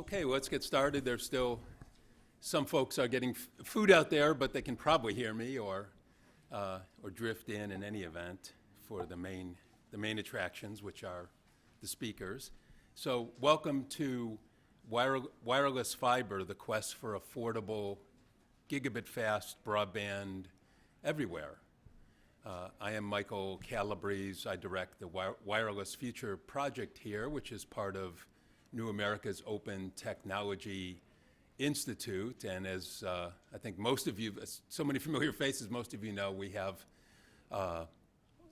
Okay, let's get started. There's still some folks are getting food out there, but they can probably hear me or drift in any event for the main attractions, which are the speakers. So welcome to Wireless Fiber, the quest for affordable Gigabit-Fast broadband everywhere. I am Michael Calabrese. I direct the Wireless Future project here, which is part of New America's Open Technology Institute. And as I think most of you, so many familiar faces, most of you know, we have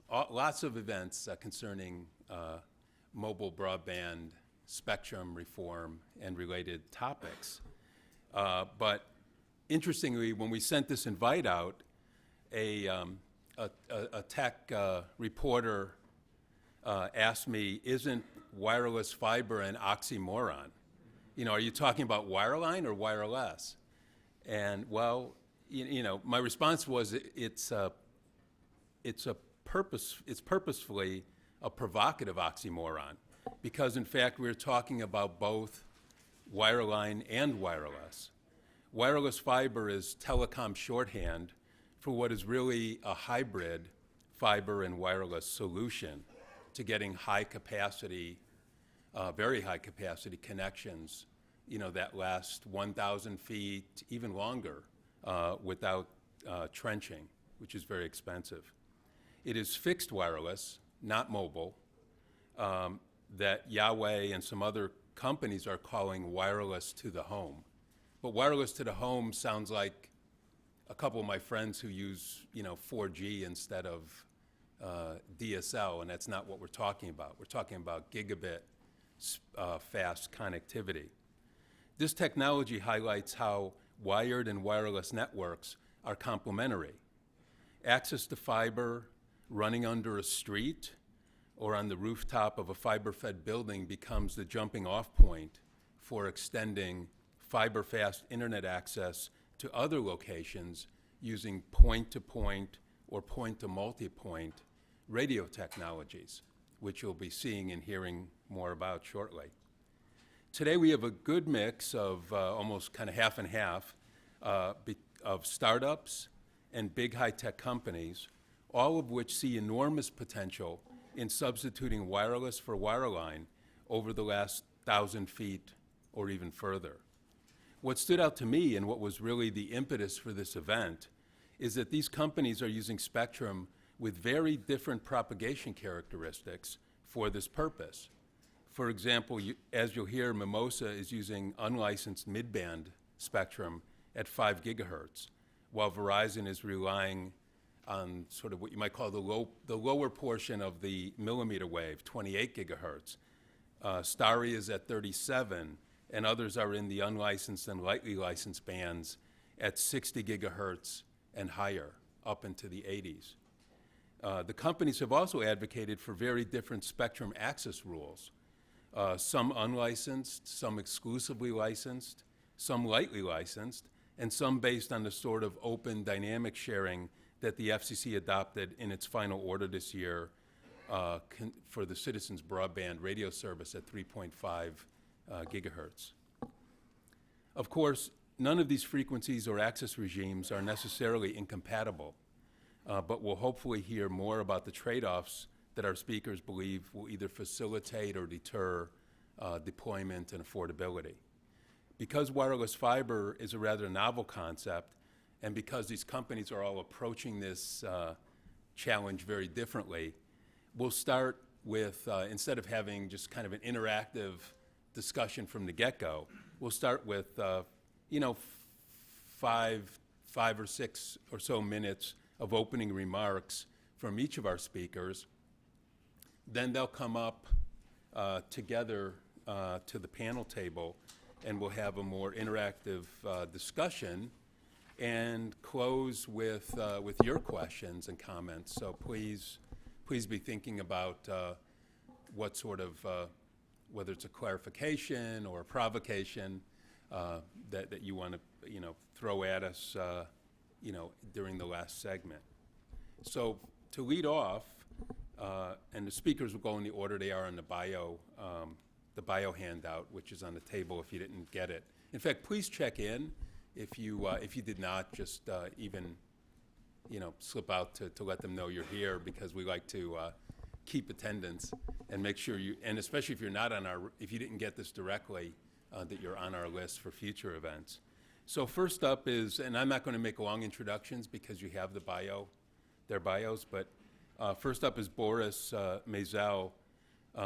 lots of events concerning mobile broadband spectrum reform and related topics. But interestingly, when we sent this invite out, a tech reporter asked me, isn't wireless fiber an oxymoron? You know, are you talking about wireline or wireless? And well, you know, my response was it's purposefully a provocative oxymoron, because in fact we're talking about both wireline and wireless. Wireless fiber is telecom shorthand for what is really a hybrid fiber and wireless solution to getting high capacity, very high capacity connections, you know, that last 1,000 feet, even longer, without trenching, which is very expensive. It is fixed wireless, not mobile, that Yahweh and some other companies are calling wireless to the home. But wireless to the home sounds like a couple of my friends who use, you know, 4G instead of DSL, and that's not what we're talking about. We're talking about gigabit-fast connectivity. This technology highlights how wired and wireless networks are complementary. Access to fiber running under a street or on the rooftop of a fiber-fed building becomes the jumping-off point for extending fiber-fast internet access to other locations using point-to-point or point-to-multipoint radio technologies, which you'll be seeing and hearing more about shortly. Today we have a good mix of almost kind of half and half of startups and big high-tech companies, all of which see enormous potential in substituting wireless for wireline over the last 1,000 feet or even further. What stood out to me and what was really the impetus for this event is that these companies are using spectrum with very different propagation characteristics for this purpose. For example, as you'll hear, Mimosa is using unlicensed mid-band spectrum at 5 gigahertz, while Verizon is relying on sort of what you might call the lower portion of the millimeter wave, 28 gigahertz. Starry is at 37, and others are in the unlicensed and lightly licensed bands at 60 gigahertz and higher, up into the 80s. The companies have also advocated for very different spectrum access rules, some unlicensed, some exclusively licensed, some lightly licensed, and some based on the sort of open dynamic sharing that the FCC adopted in its final order this year for the Citizens Broadband radio service at 3.5 gigahertz. Of course, none of these frequencies or access regimes are necessarily incompatible, but we'll hopefully hear more about the trade-offs that our speakers believe will either facilitate or deter deployment and affordability. Because wireless fiber is a rather novel concept, and because these companies are all approaching this challenge very differently, we'll start with, instead of having just kind of an interactive discussion from the get-go, we'll start with, you know, five or six or so minutes of opening remarks from each of our speakers. Then they'll come up together to the panel table, and we'll have a more interactive discussion and close with your questions and comments. So please be thinking about what sort of, whether it's a clarification or a provocation that you want to, you know, throw at us, you know, during the last segment. So to lead off, and the speakers will go in the order they are in the bio the bio handout, which is on the table if you didn't get it. In fact, please check in if you did not, just even slip out to let them know you're here, because we like to keep attendance and make sure you, and especially if you're not on if you didn't get this directly, that you're on our list for future events. So first up is, and I'm not going to make long introductions because you have their bios, but first up is Boris Mazel.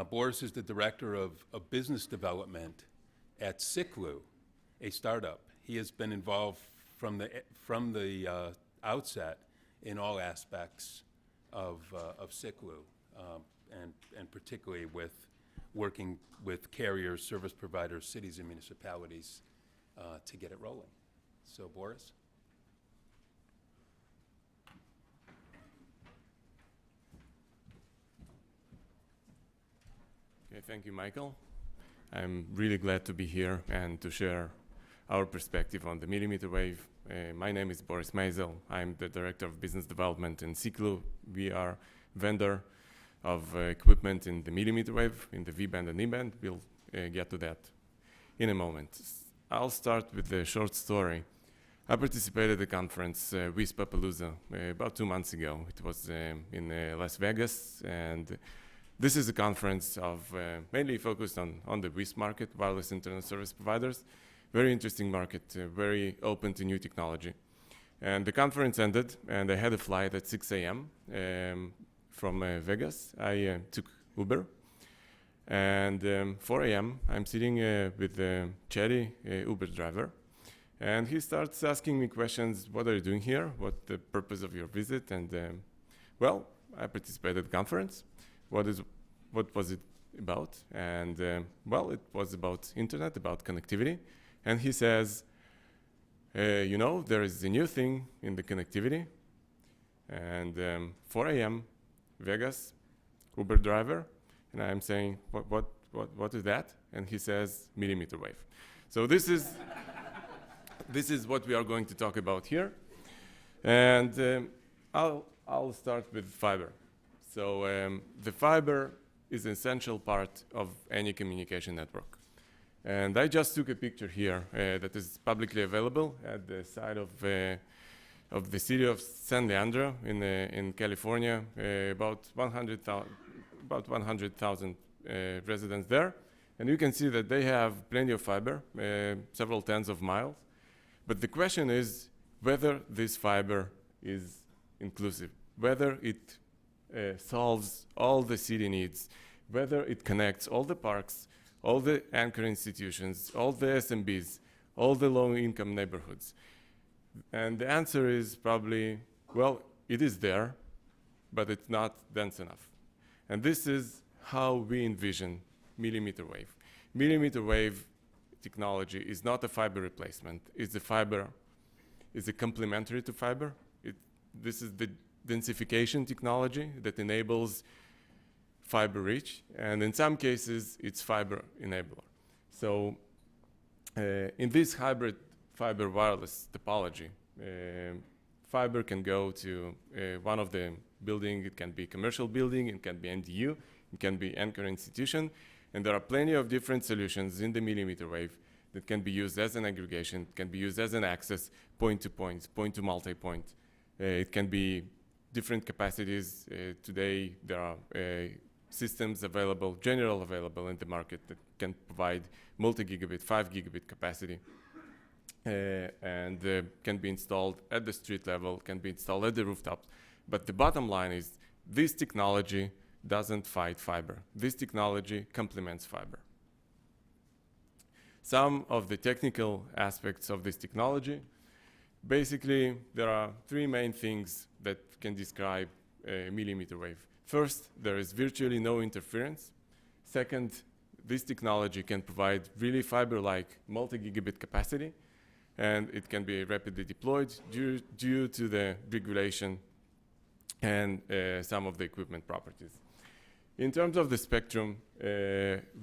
Boris is the director of business development at Siklu, a startup. He has been involved from the outset in all aspects of Siklu, and particularly with working with carriers, service providers, cities, and municipalities to get it rolling. So, Boris. Okay, thank you, Michael. I'm really glad to be here and to share our perspective on the millimeter wave. My name is Boris Mazel. I'm the Director of Business Development in Siklu. We are vendor of equipment in the millimeter wave, in the V-band and E-band. We'll get to that in a moment. I'll start with a short story. I participated at the conference, WISPAPalooza, about 2 months ago. It was in Las Vegas, and this is a conference of mainly focused on the WISP market, wireless internet service providers. Very interesting market, very open to new technology. And the conference ended, and I had a flight at 6 a.m. From Vegas. I took Uber, and 4 a.m. I'm sitting with Cherry, Uber driver, and he starts asking me questions. What are you doing here? What the purpose of your visit? And well, I participated at the conference. What was it about? And well, it was about internet, about connectivity. And he says, there is a new thing in the connectivity. And 4 a.m. Vegas, Uber driver, and I'm saying, what is that? And he says, millimeter wave. So this is what we are going to talk about here. And I'll start with fiber. So the fiber is an essential part of any communication network. And I just took a picture here that is publicly available at the side of the city of San Leandro in California, about 100,000 residents there. And you can see that they have plenty of fiber, several tens of miles. But the question is whether this fiber is inclusive, whether it solves all the city needs, whether it connects all the parks, all the anchor institutions, all the SMBs, all the low-income neighborhoods. And the answer is probably, well, it is there, but it's not dense enough. And this is how we envision millimeter wave. Millimeter wave technology is not a fiber replacement. It's a complementary to fiber. This is the densification technology that enables fiber reach, and in some cases, it's fiber enabler. So in this hybrid fiber wireless topology, fiber can go to one of the building. It can be commercial building, it can be NDU, it can be anchor institution, and there are plenty of different solutions in the millimeter wave that can be used as an aggregation, can be used as an access, point-to-point, point-to-multipoint. It can be different capacities. Today, there are systems available, general available in the market that can provide multi-gigabit, 5 gigabit capacity. And can be installed at the street level, can be installed at the rooftops. But the bottom line is this technology doesn't fight fiber. This technology complements fiber. Some of the technical aspects of this technology, basically there are three main things that can describe a millimeter wave. First, there is virtually no interference. Second, this technology can provide really fiber-like multi-gigabit capacity, and it can be rapidly deployed due to the regulation and some of the equipment properties. In terms of the spectrum,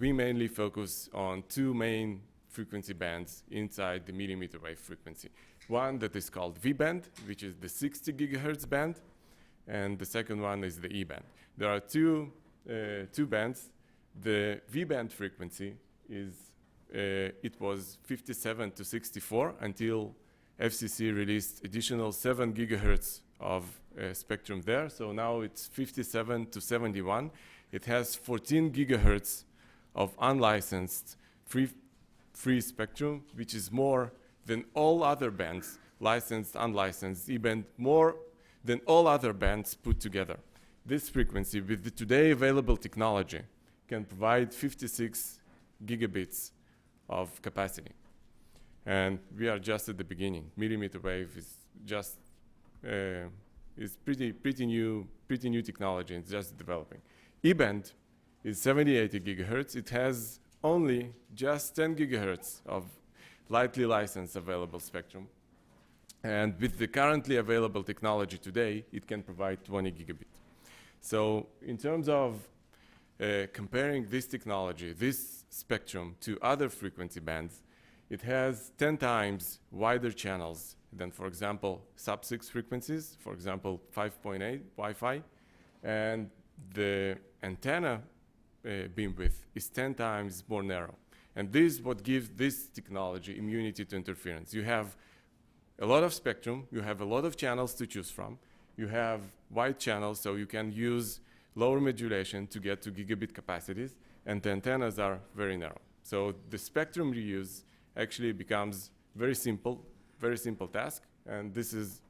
we mainly focus on two main frequency bands inside the millimeter wave frequency. One that is called V-band, which is the 60 gigahertz band, and the second one is the E-band. There are two bands The V-band frequency is, it was 57 to 64 until FCC released additional 7 gigahertz of spectrum there. So now it's 57 to 71. It has 14 gigahertz of unlicensed free spectrum, which is more than all other bands, licensed, unlicensed, even more than all other bands put together. This frequency, with the today available technology, can provide 56 gigabits of capacity. And we are just at the beginning. Millimeter wave is just is pretty new technology. It's just developing. E-band is 70-80 gigahertz. It has only just 10 gigahertz of lightly licensed available spectrum. And with the currently available technology today, it can provide 20 gigabit. So in terms of comparing this technology, this spectrum, to other frequency bands, it has 10 times wider channels than, for example, sub-6 frequencies, for example, 5.8 Wi-Fi. And the antenna beamwidth is 10 times more narrow. And this is what gives this technology immunity to interference. You have a lot of spectrum, you have a lot of channels to choose from, you have wide channels, so you can use lower modulation to get to gigabit capacities, and the antennas are very narrow. So the spectrum reuse actually becomes very simple task, and this is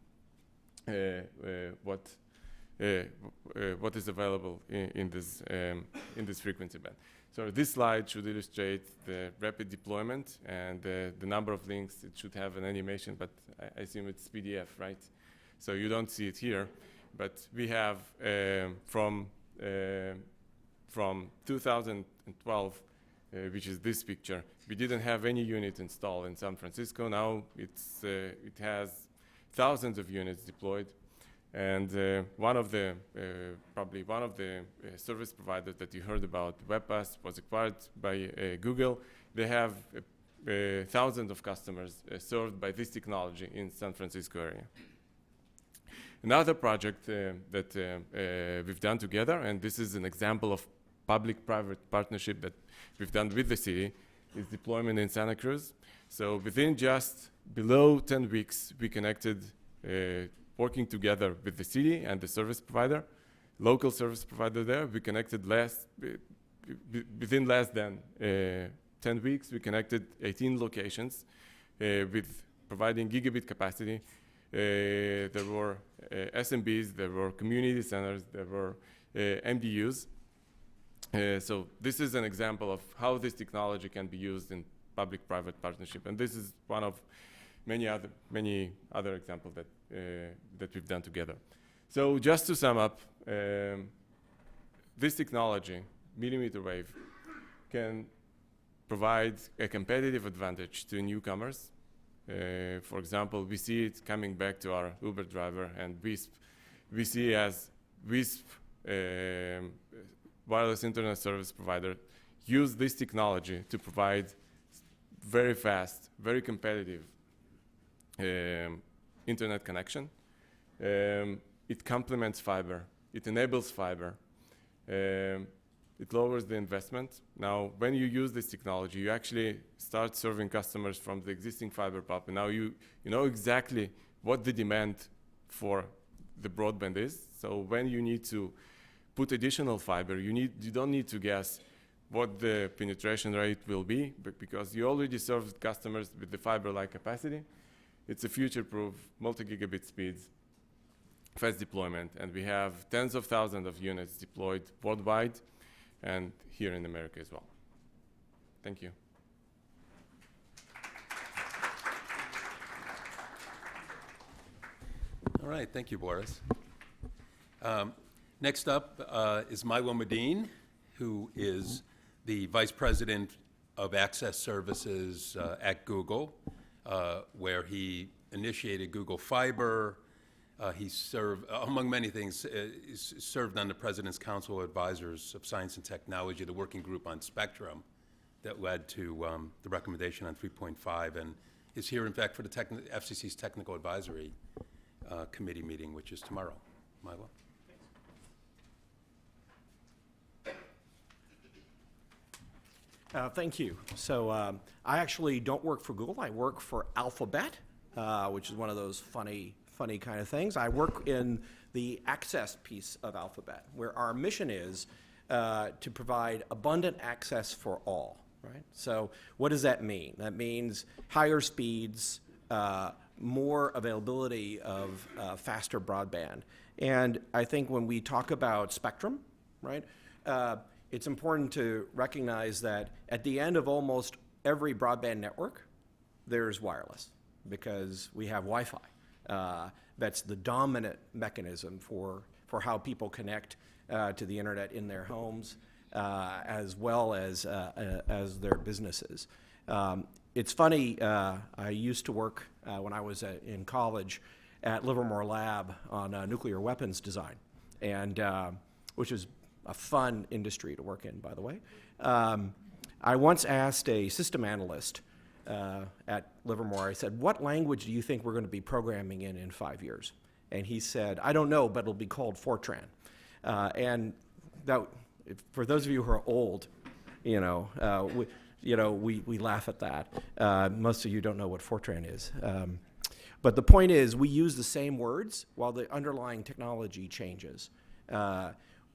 what is available in this frequency band. So this slide should illustrate the rapid deployment and the number of links. It should have an animation, but I assume it's PDF, right? So you don't see it here, but we have from 2012, which is this picture, we didn't have any unit installed in San Francisco. Now it has thousands of units deployed. And probably one of the service providers that you heard about, WebPass, was acquired by Google. They have thousands of customers served by this technology in San Francisco area. Another project that we've done together, and this is an example of public-private partnership that we've done with the city, is deployment in Santa Cruz. So within just below 10 weeks, we connected working together with the city and the service provider, local service provider there. We connected within less than 10 weeks, we connected 18 locations with providing gigabit capacity. There were SMBs, there were community centers, there were MDUs. So this is an example of how this technology can be used in public-private partnership. And this is one of many other examples that we've done together. So just to sum up, this technology, millimeter wave, can provide a competitive advantage to newcomers. For example, we see it coming back to our Uber driver and WISP. We see as WISP, wireless internet service provider, use this technology to provide very fast, very competitive internet connection. It complements fiber. It enables fiber. It lowers the investment. Now, when you use this technology, you actually start serving customers from the existing fiber pop, and now you know exactly what the demand for the broadband is. So when you need to put additional fiber, you don't need to guess what the penetration rate will be, but because you already served customers with the fiber-like capacity. It's a future-proof, multi-gigabit speeds, fast deployment, and we have tens of thousands of units deployed worldwide and here in America as well. Thank you. All right, thank you, Boris. Next up is Milo Medin, who is the Vice President of Access Services at Google, where he initiated Google Fiber. He served, among many things, served on the President's Council of Advisors of Science and Technology, the working group on Spectrum that led to the recommendation on 3.5, and is here, in fact, for the FCC's Technical Advisory Committee meeting, which is tomorrow. Milo. Thank you. So I actually don't work for Google. I work for Alphabet, which is one of those funny kind of things. I work in the access piece of Alphabet, where our mission is to provide abundant access for all, right? So what does that mean? That means higher speeds, more availability of faster broadband. And I think when we talk about spectrum, right, it's important to recognize that at the end of almost every broadband network, there's wireless, because we have Wi-Fi. That's the dominant mechanism for how people connect to the internet in their homes, as well as their businesses. It's funny, I used to work when I was in college at Livermore Lab on nuclear weapons design, and which is a fun industry to work in, by the way. I once asked a system analyst at Livermore, I said, what language do you think we're going to be programming in 5 years? And he said, I don't know, but it'll be called Fortran. And that, for those of you who are old, we laugh at that. Most of you don't know what Fortran is. But the point is, we use the same words while the underlying technology changes.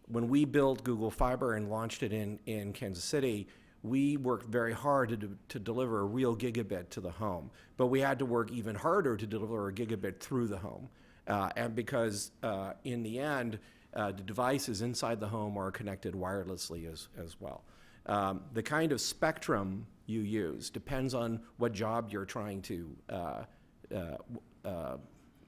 When we built Google Fiber and launched it in Kansas City, we worked very hard to deliver a real gigabit to the home. But we had to work even harder to deliver a gigabit through the home. And because in the end, the devices inside the home are connected wirelessly as well. The kind of spectrum you use depends on what job you're trying to,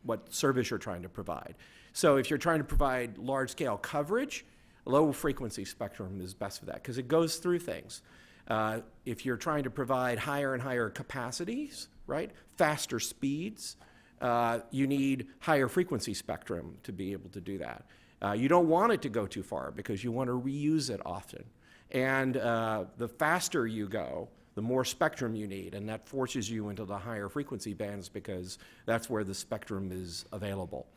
what service you're trying to provide. So if you're trying to provide large-scale coverage, low-frequency spectrum is best for that, because it goes through things. If you're trying to provide higher and higher capacities, right, faster speeds, you need higher frequency spectrum to be able to do that. You don't want it to go too far because you want to reuse it often. And the faster you go, the more spectrum you need, and that forces you into the higher frequency bands because that's where the spectrum is available.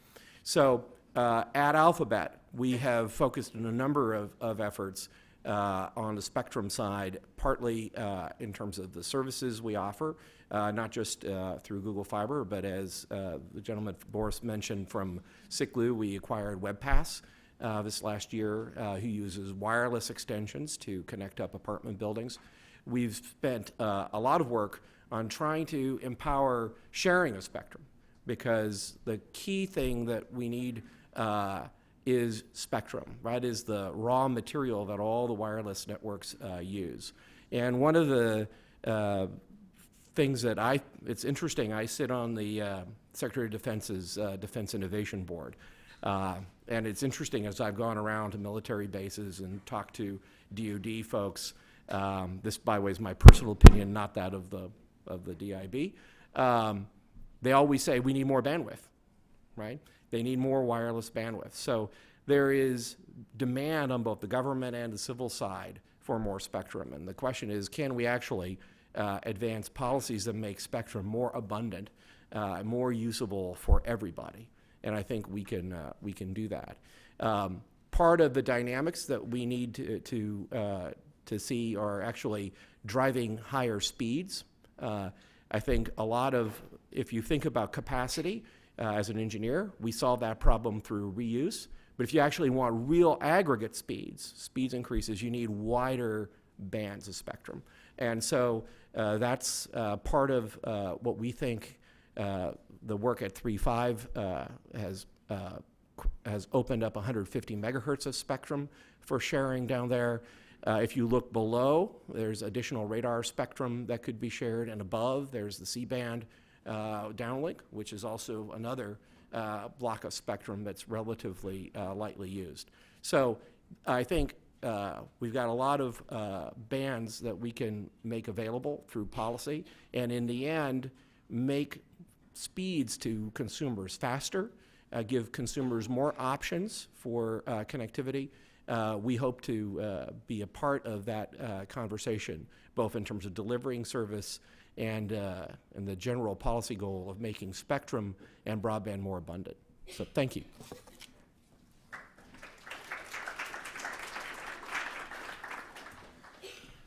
So at Alphabet, we have focused on a number of efforts on the spectrum side, partly in terms of the services we offer, not just through Google Fiber, but as the gentleman Boris mentioned from Siklu, we acquired WebPass this last year, who uses wireless extensions to connect up apartment buildings. We've spent a lot of work on trying to empower sharing of spectrum, because the key thing that we need is spectrum, right? Is the raw material that all the wireless networks use. And one of the things that it's interesting, I sit on the Secretary of Defense's Defense Innovation Board. And it's interesting, as I've gone around to military bases and talked to DoD folks, this, by the way, is my personal opinion, not that of the DIB. They always say we need more bandwidth, right? They need more wireless bandwidth. So there is demand on both the government and the civil side for more spectrum. And the question is, can we actually advance policies that make spectrum more abundant, more usable for everybody? And I think we can do that. Part of the dynamics that we need to see are actually driving higher speeds. I think a lot of, if you think about capacity as an engineer, we solve that problem through reuse. But if you actually want real aggregate speeds increases, you need wider bands of spectrum. And so that's part of what we think the work at 3.5 has opened up 150 megahertz of spectrum for sharing down there. If you look below, there's additional radar spectrum that could be shared, and above there's the C-band downlink, which is also another block of spectrum that's relatively lightly used. So I think we've got a lot of bands that we can make available through policy, and in the end, make speeds to consumers faster, give consumers more options for connectivity. We hope to be a part of that conversation, both in terms of delivering service and the general policy goal of making spectrum and broadband more abundant. So thank you.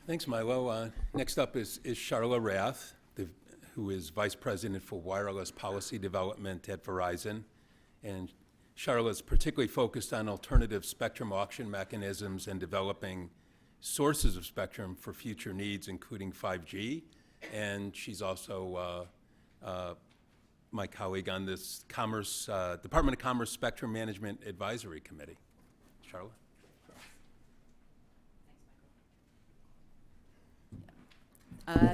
Thanks, Milo. Next up is Charla Rath, who is Vice President for Wireless Policy Development at Verizon. And Charla is particularly focused on alternative spectrum auction mechanisms and developing sources of spectrum for future needs, including 5G. And she's also my colleague on this Department of Commerce Spectrum Management Advisory Committee. Charla?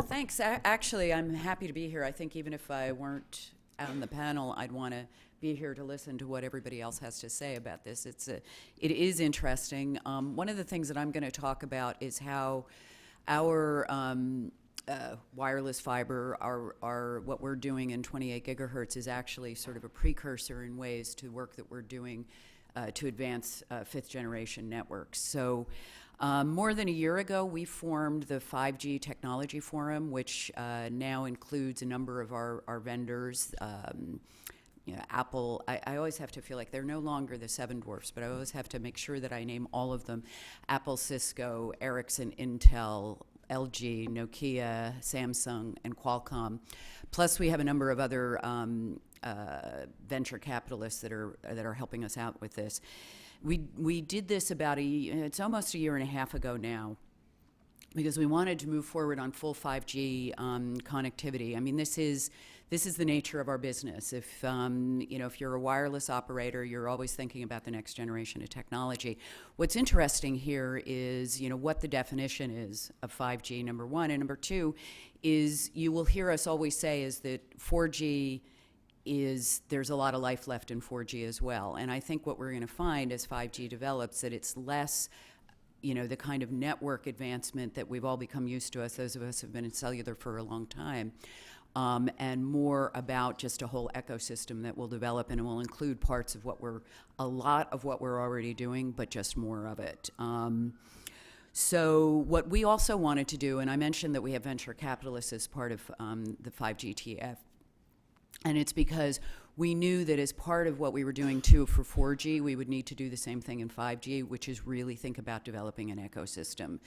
Thanks. Actually, I'm happy to be here. I think even if I weren't on the panel, I'd want to be here to listen to what everybody else has to say about this. It is interesting. One of the things that I'm going to talk about is how our wireless fiber, our what we're doing in 28 gigahertz is actually sort of a precursor in ways to work that we're doing to advance fifth generation networks. So more than a year ago, we formed the 5G Technology Forum, which now includes a number of our vendors. Apple, I always have to feel like they're no longer the seven dwarfs, but I always have to make sure that I name all of them. Apple, Cisco, Ericsson, Intel, LG, Nokia, Samsung, and Qualcomm. Plus, we have a number of other venture capitalists that are helping us out with this. We did this it's almost a year and a half ago now, because we wanted to move forward on full 5G connectivity. I mean, this is the nature of our business. If if you're a wireless operator, you're always thinking about the next generation of technology. What's interesting here is what the definition is of 5G, number one, and number two is you will hear us always say is that 4G there's a lot of life left in 4G as well. And I think what we're going to find as 5G develops that it's less the kind of network advancement that we've all become used to, those of us who have been in cellular for a long time, and more about just a whole ecosystem that will develop, and it will include parts of a lot of what we're already doing, but just more of it. So what we also wanted to do, and I mentioned that we have venture capitalists as part of the 5G TF, and it's because we knew that as part of what we were doing too for 4G, we would need to do the same thing in 5G, which is really think about developing an ecosystem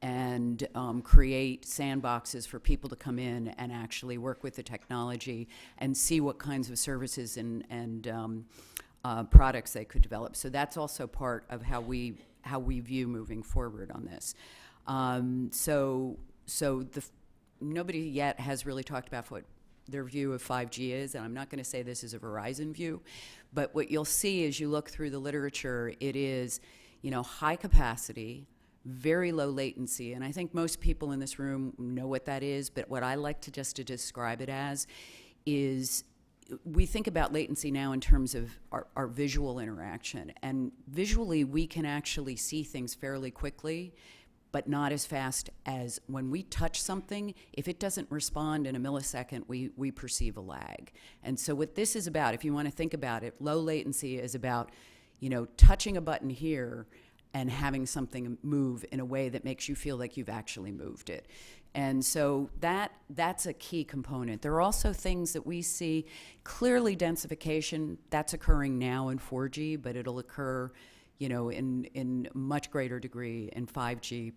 and create sandboxes for people to come in and actually work with the technology and see what kinds of services and products they could develop. So that's also part of how we view moving forward on this. Nobody yet has really talked about what their view of 5G is, and I'm not going to say this is a Verizon view, but what you'll see as you look through the literature, it is, high capacity, very low latency, and I think most people in this room know what that is, but what I like to describe it as is we think about latency now in terms of our visual interaction, and visually we can actually see things fairly quickly, but not as fast as when we touch something. If it doesn't respond in a millisecond, we perceive a lag. And so what this is about, if you want to think about it, low latency is about, touching a button here and having something move in a way that makes you feel like you've actually moved it. And so that's a key component. There are also things that we see, clearly densification, that's occurring now in 4G, but it'll occur in much greater degree in 5G.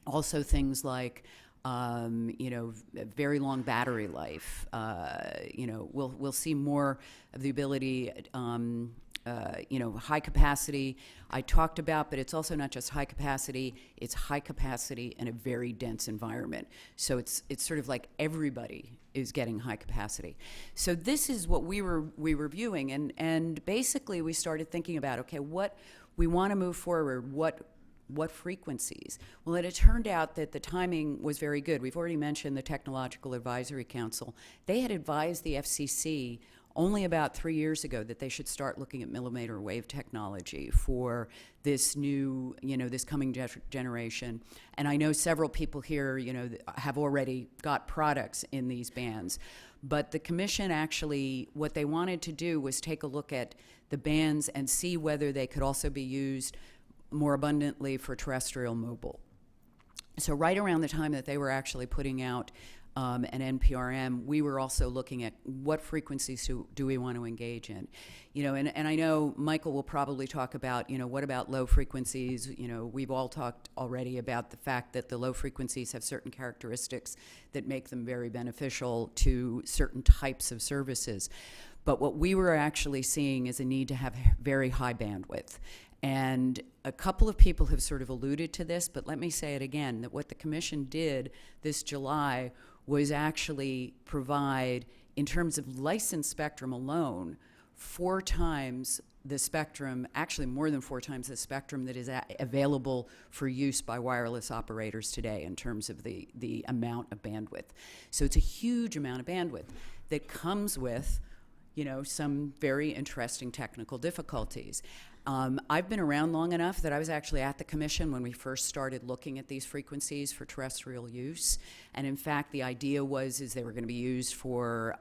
Also things like, very long battery life. We'll see more of the ability, high capacity I talked about, but it's also not just high capacity, it's high capacity in a very dense environment. So it's sort of like everybody is getting high capacity. So this is what we were viewing, and basically we started thinking about, okay, what we want to move forward, what frequencies? Well, it turned out that the timing was very good. We've already mentioned the Technological Advisory Council. They had advised the FCC only about 3 years ago that they should start looking at millimeter wave technology for this new, this coming generation. And I know several people here, have already got products in these bands. But the commission actually, what they wanted to do was take a look at the bands and see whether they could also be used more abundantly for terrestrial mobile. So right around the time that they were actually putting out and NPRM, we were also looking at what frequencies do we want to engage in. And I know Michael will probably talk about, what about low frequencies? We've all talked already about the fact that the low frequencies have certain characteristics that make them very beneficial to certain types of services. But what we were actually seeing is a need to have very high bandwidth. And a couple of people have sort of alluded to this, but let me say it again, that what the Commission did this July was actually provide, in terms of licensed spectrum alone, 4 times the spectrum, actually more than 4 times the spectrum that is available for use by wireless operators today in terms of the amount of bandwidth. So it's a huge amount of bandwidth that comes with, some very interesting technical difficulties. I've been around long enough that I was actually at the Commission when we first started looking at these frequencies for terrestrial use. And in fact, the idea was they were going to be used for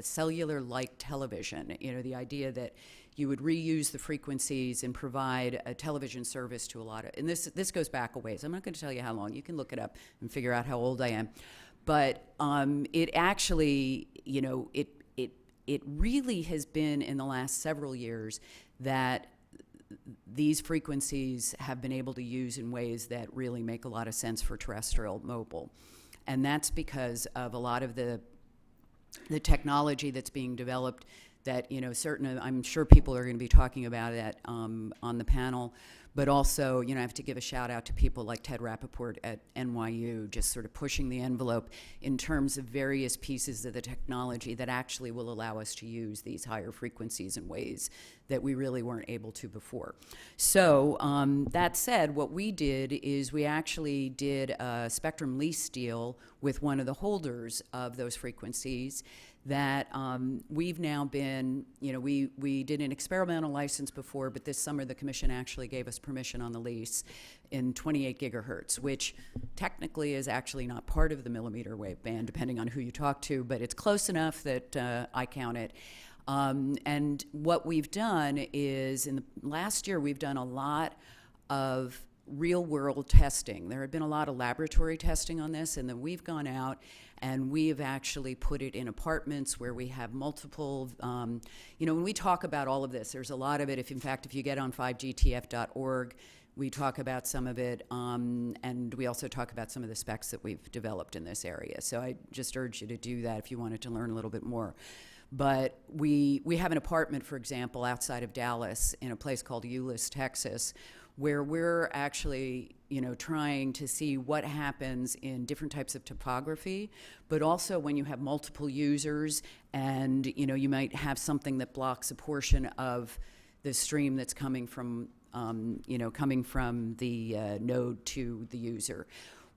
cellular-like television. The idea that you would reuse the frequencies and provide a television service to a lot of, and this goes back a ways. I'm not going to tell you how long. You can look it up and figure out how old I am. But it actually, it really has been in the last several years that these frequencies have been able to use in ways that really make a lot of sense for terrestrial mobile. And that's because of a lot of the technology that's being developed that, I'm sure people are going to be talking about it on the panel, but also, I have to give a shout out to people like Ted Rappaport at NYU, just sort of pushing the envelope in terms of various pieces of the technology that actually will allow us to use these higher frequencies in ways that we really weren't able to before. So that said, what we did is we actually did a spectrum lease deal with one of the holders of those frequencies that we've now been, we did an experimental license before, but this summer the Commission actually gave us permission on the lease in 28 gigahertz, which technically is actually not part of the millimeter wave band, depending on who you talk to, but it's close enough that I count it. And what we've done is, in the last year, we've done a lot of real-world testing. There had been a lot of laboratory testing on this, and then we've gone out and we have actually put it in apartments where we have multiple, when we talk about all of this, there's a lot of it. If you get on 5gtf.org, we talk about some of it, and we also talk about some of the specs that we've developed in this area. So I just urge you to do that if you wanted to learn a little bit more. But we have an apartment, for example, outside of Dallas in a place called Euless, Texas, where we're actually, trying to see what happens in different types of topography, but also when you have multiple users and, you might have something that blocks a portion of the stream that's coming from, the node to the user.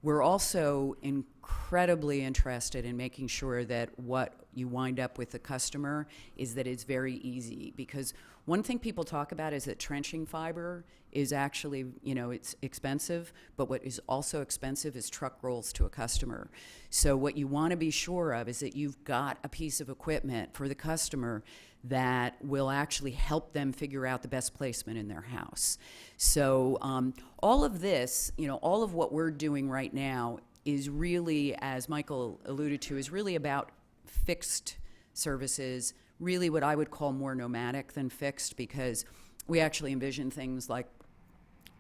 We're also incredibly interested in making sure that what you wind up with the customer is that it's very easy, because one thing people talk about is that trenching fiber is actually, it's expensive, but what is also expensive is truck rolls to a customer. So what you want to be sure of is that you've got a piece of equipment for the customer that will actually help them figure out the best placement in their house. So all of this, all of what we're doing right now is really, as Michael alluded to, is really about fixed services, really what I would call more nomadic than fixed, because we actually envision things like,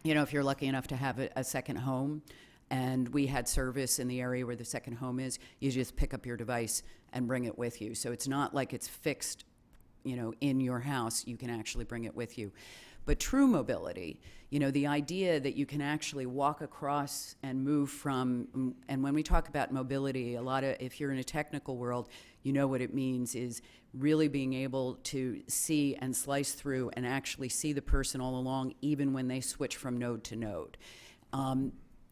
if you're lucky enough to have a second home, and we had service in the area where the second home is, you just pick up your device and bring it with you. So it's not like it's fixed, in your house. You can actually bring it with you. But true mobility, the idea that you can actually walk across and move from, and when we talk about mobility, if you're in a technical world, what it means is really being able to see and slice through and actually see the person all along, even when they switch from node to node.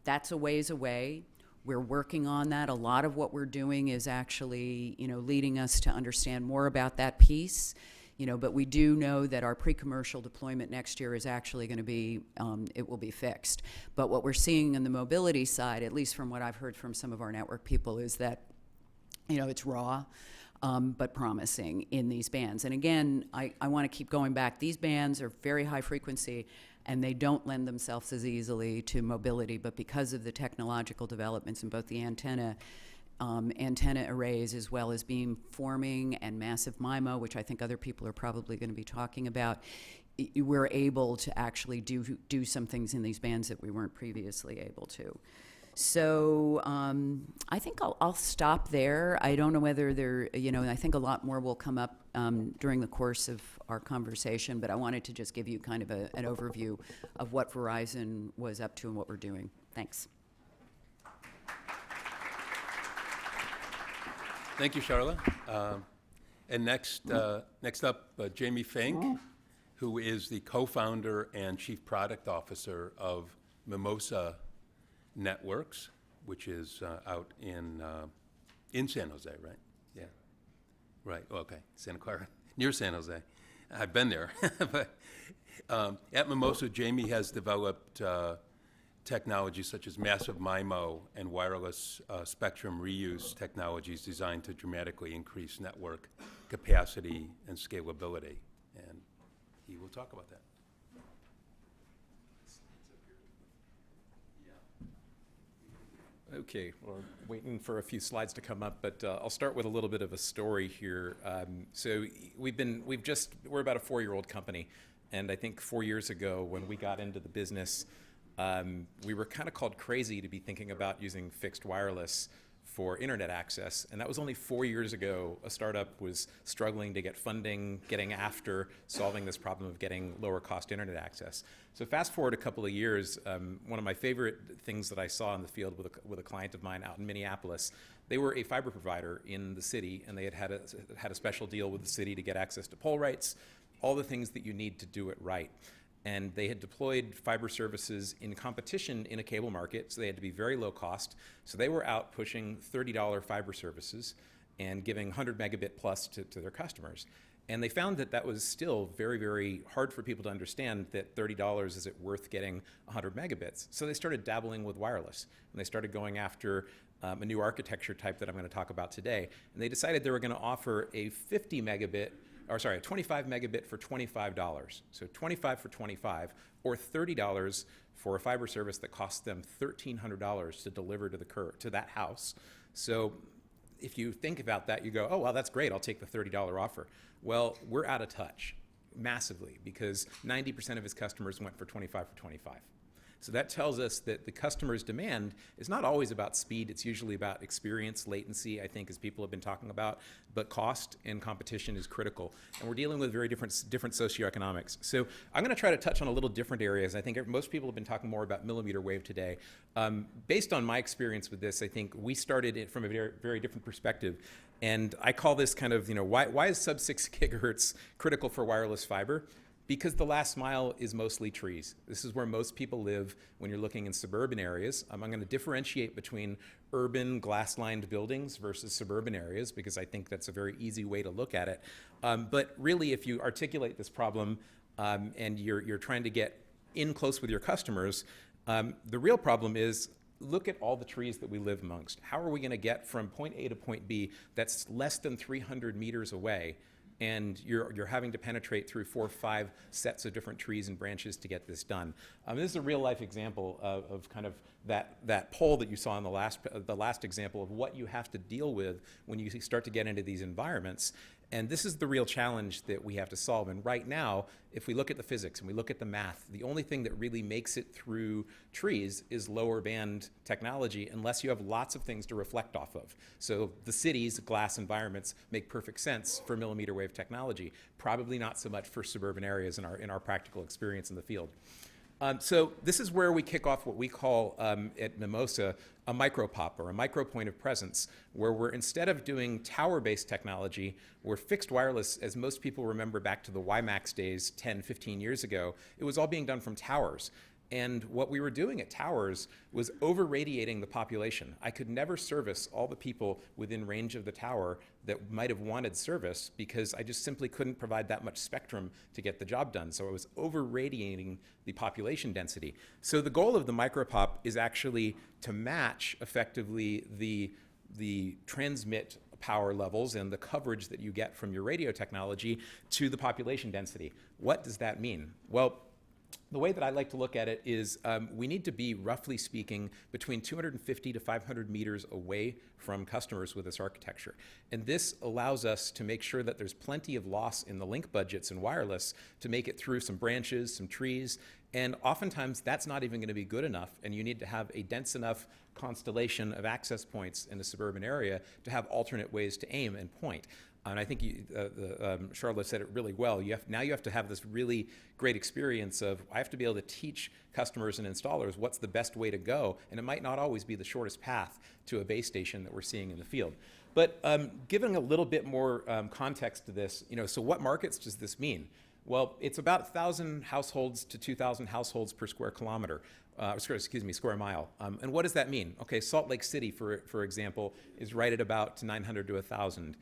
That's a ways away. We're working on that. A lot of what we're doing is actually, leading us to understand more about that piece. But we do know that our pre-commercial deployment next year is actually going to be, it will be fixed. But what we're seeing on the mobility side, at least from what I've heard from some of our network people, is that, it's raw, but promising in these bands. And again, I want to keep going back. These bands are very high frequency, and they don't lend themselves as easily to mobility, but because of the technological developments in both the antenna antenna arrays, as well as beamforming and massive MIMO, which I think other people are probably going to be talking about, we're able to actually do some things in these bands that we weren't previously able to. So I think I'll stop there. I don't know whether I think a lot more will come up during the course of our conversation, but I wanted to just give you kind of an overview of what Verizon was up to and what we're doing. Thanks. Thank you, Charla. And next up, Jamie Fink, who is the co-founder and chief product officer of Mimosa Networks, which is out in San Jose, right? Yeah. Right. Okay. Santa Clara, near San Jose. I've been there. But at Mimosa, Jamie has developed technologies such as massive MIMO and wireless spectrum reuse technologies designed to dramatically increase network capacity and scalability. And he will talk about that. Okay, we're waiting for a few slides to come up, but I'll start with a little bit of a story here. So we're about a 4-year-old company, and I think 4 years ago when we got into the business, we were kind of called crazy to be thinking about using fixed wireless for internet access, and that was only 4 years ago. A startup was struggling to get funding, getting after solving this problem of getting lower cost internet access. So fast forward a couple of years, one of my favorite things that I saw in the field with a client of mine out in Minneapolis, they were a fiber provider in the city, and they had a special deal with the city to get access to pole rights, all the things that you need to do it right. And they had deployed fiber services in competition in a cable market, so they had to be very low cost. So they were out pushing $30 fiber services and giving 100 megabit plus to their customers. And they found that was still very, very hard for people to understand, that $30, is it worth getting 100 megabits? So they started dabbling with wireless, and they started going after a new architecture type that I'm going to talk about today. And they decided they were going to offer a 25 megabit for $25. So 25 for 25, or $30 for a fiber service that costs them $1,300 to deliver to that house. So if you think about that, you go, oh, well, that's great. I'll take the $30 offer. Well, we're out of touch massively, because 90% of his customers went for 25 for 25. So that tells us that the customer's demand is not always about speed. It's usually about experience, latency, I think, as people have been talking about. But cost and competition is critical. And we're dealing with very different socioeconomics. So I'm going to try to touch on a little different areas. I think most people have been talking more about millimeter wave today. Based on my experience with this, I think we started it from a very, very different perspective. And I call this kind of, why is sub 6 gigahertz critical for wireless fiber? Because the last mile is mostly trees. This is where most people live when you're looking in suburban areas. I'm going to differentiate between urban glass-lined buildings versus suburban areas, because I think that's a very easy way to look at it. But really, if you articulate this problem and you're trying to get in close with your customers, the real problem is, look at all the trees that we live amongst. How are we going to get from point A to point B that's less than 300 meters away, and you're having to penetrate through 4 or 5 sets of different trees and branches to get this done? This is a real life example of kind of that pole that you saw in the last example of what you have to deal with when you start to get into these environments. And this is the real challenge that we have to solve. And right now, if we look at the physics and we look at the math, the only thing that really makes it through trees is lower band technology, unless you have lots of things to reflect off of. So the city's glass environments make perfect sense for millimeter wave technology, probably not so much for suburban areas in our practical experience in the field. So this is where we kick off what we call at Mimosa a micropop, or a micro point of presence, where we're, instead of doing tower-based technology, we're fixed wireless. As most people remember back to the WiMAX days 10, 15 years ago, it was all being done from towers. And what we were doing at towers was over-radiating the population. I could never service all the people within range of the tower that might have wanted service, because I just simply couldn't provide that much spectrum to get the job done. So I was over-radiating the population density. So the goal of the micropop is actually to match effectively the transmit power levels and the coverage that you get from your radio technology to the population density. What does that mean? Well, The way that I like to look at it is we need to be, roughly speaking, between 250 to 500 meters away from customers with this architecture. And this allows us to make sure that there's plenty of loss in the link budgets in wireless to make it through some branches, some trees, and oftentimes that's not even going to be good enough, and you need to have a dense enough constellation of access points in a suburban area to have alternate ways to aim and point. And I think Charlotte said it really well. Now you have to have this really great experience of, I have to be able to teach customers and installers what's the best way to go, and it might not always be the shortest path to a base station that we're seeing in the field. But giving a little bit more context to this, so what markets does this mean? Well, it's about 1,000 households to 2,000 households per square kilometer. Square mile. And what does that mean? Okay, Salt Lake City, for example, is right at about 900 to 1,000.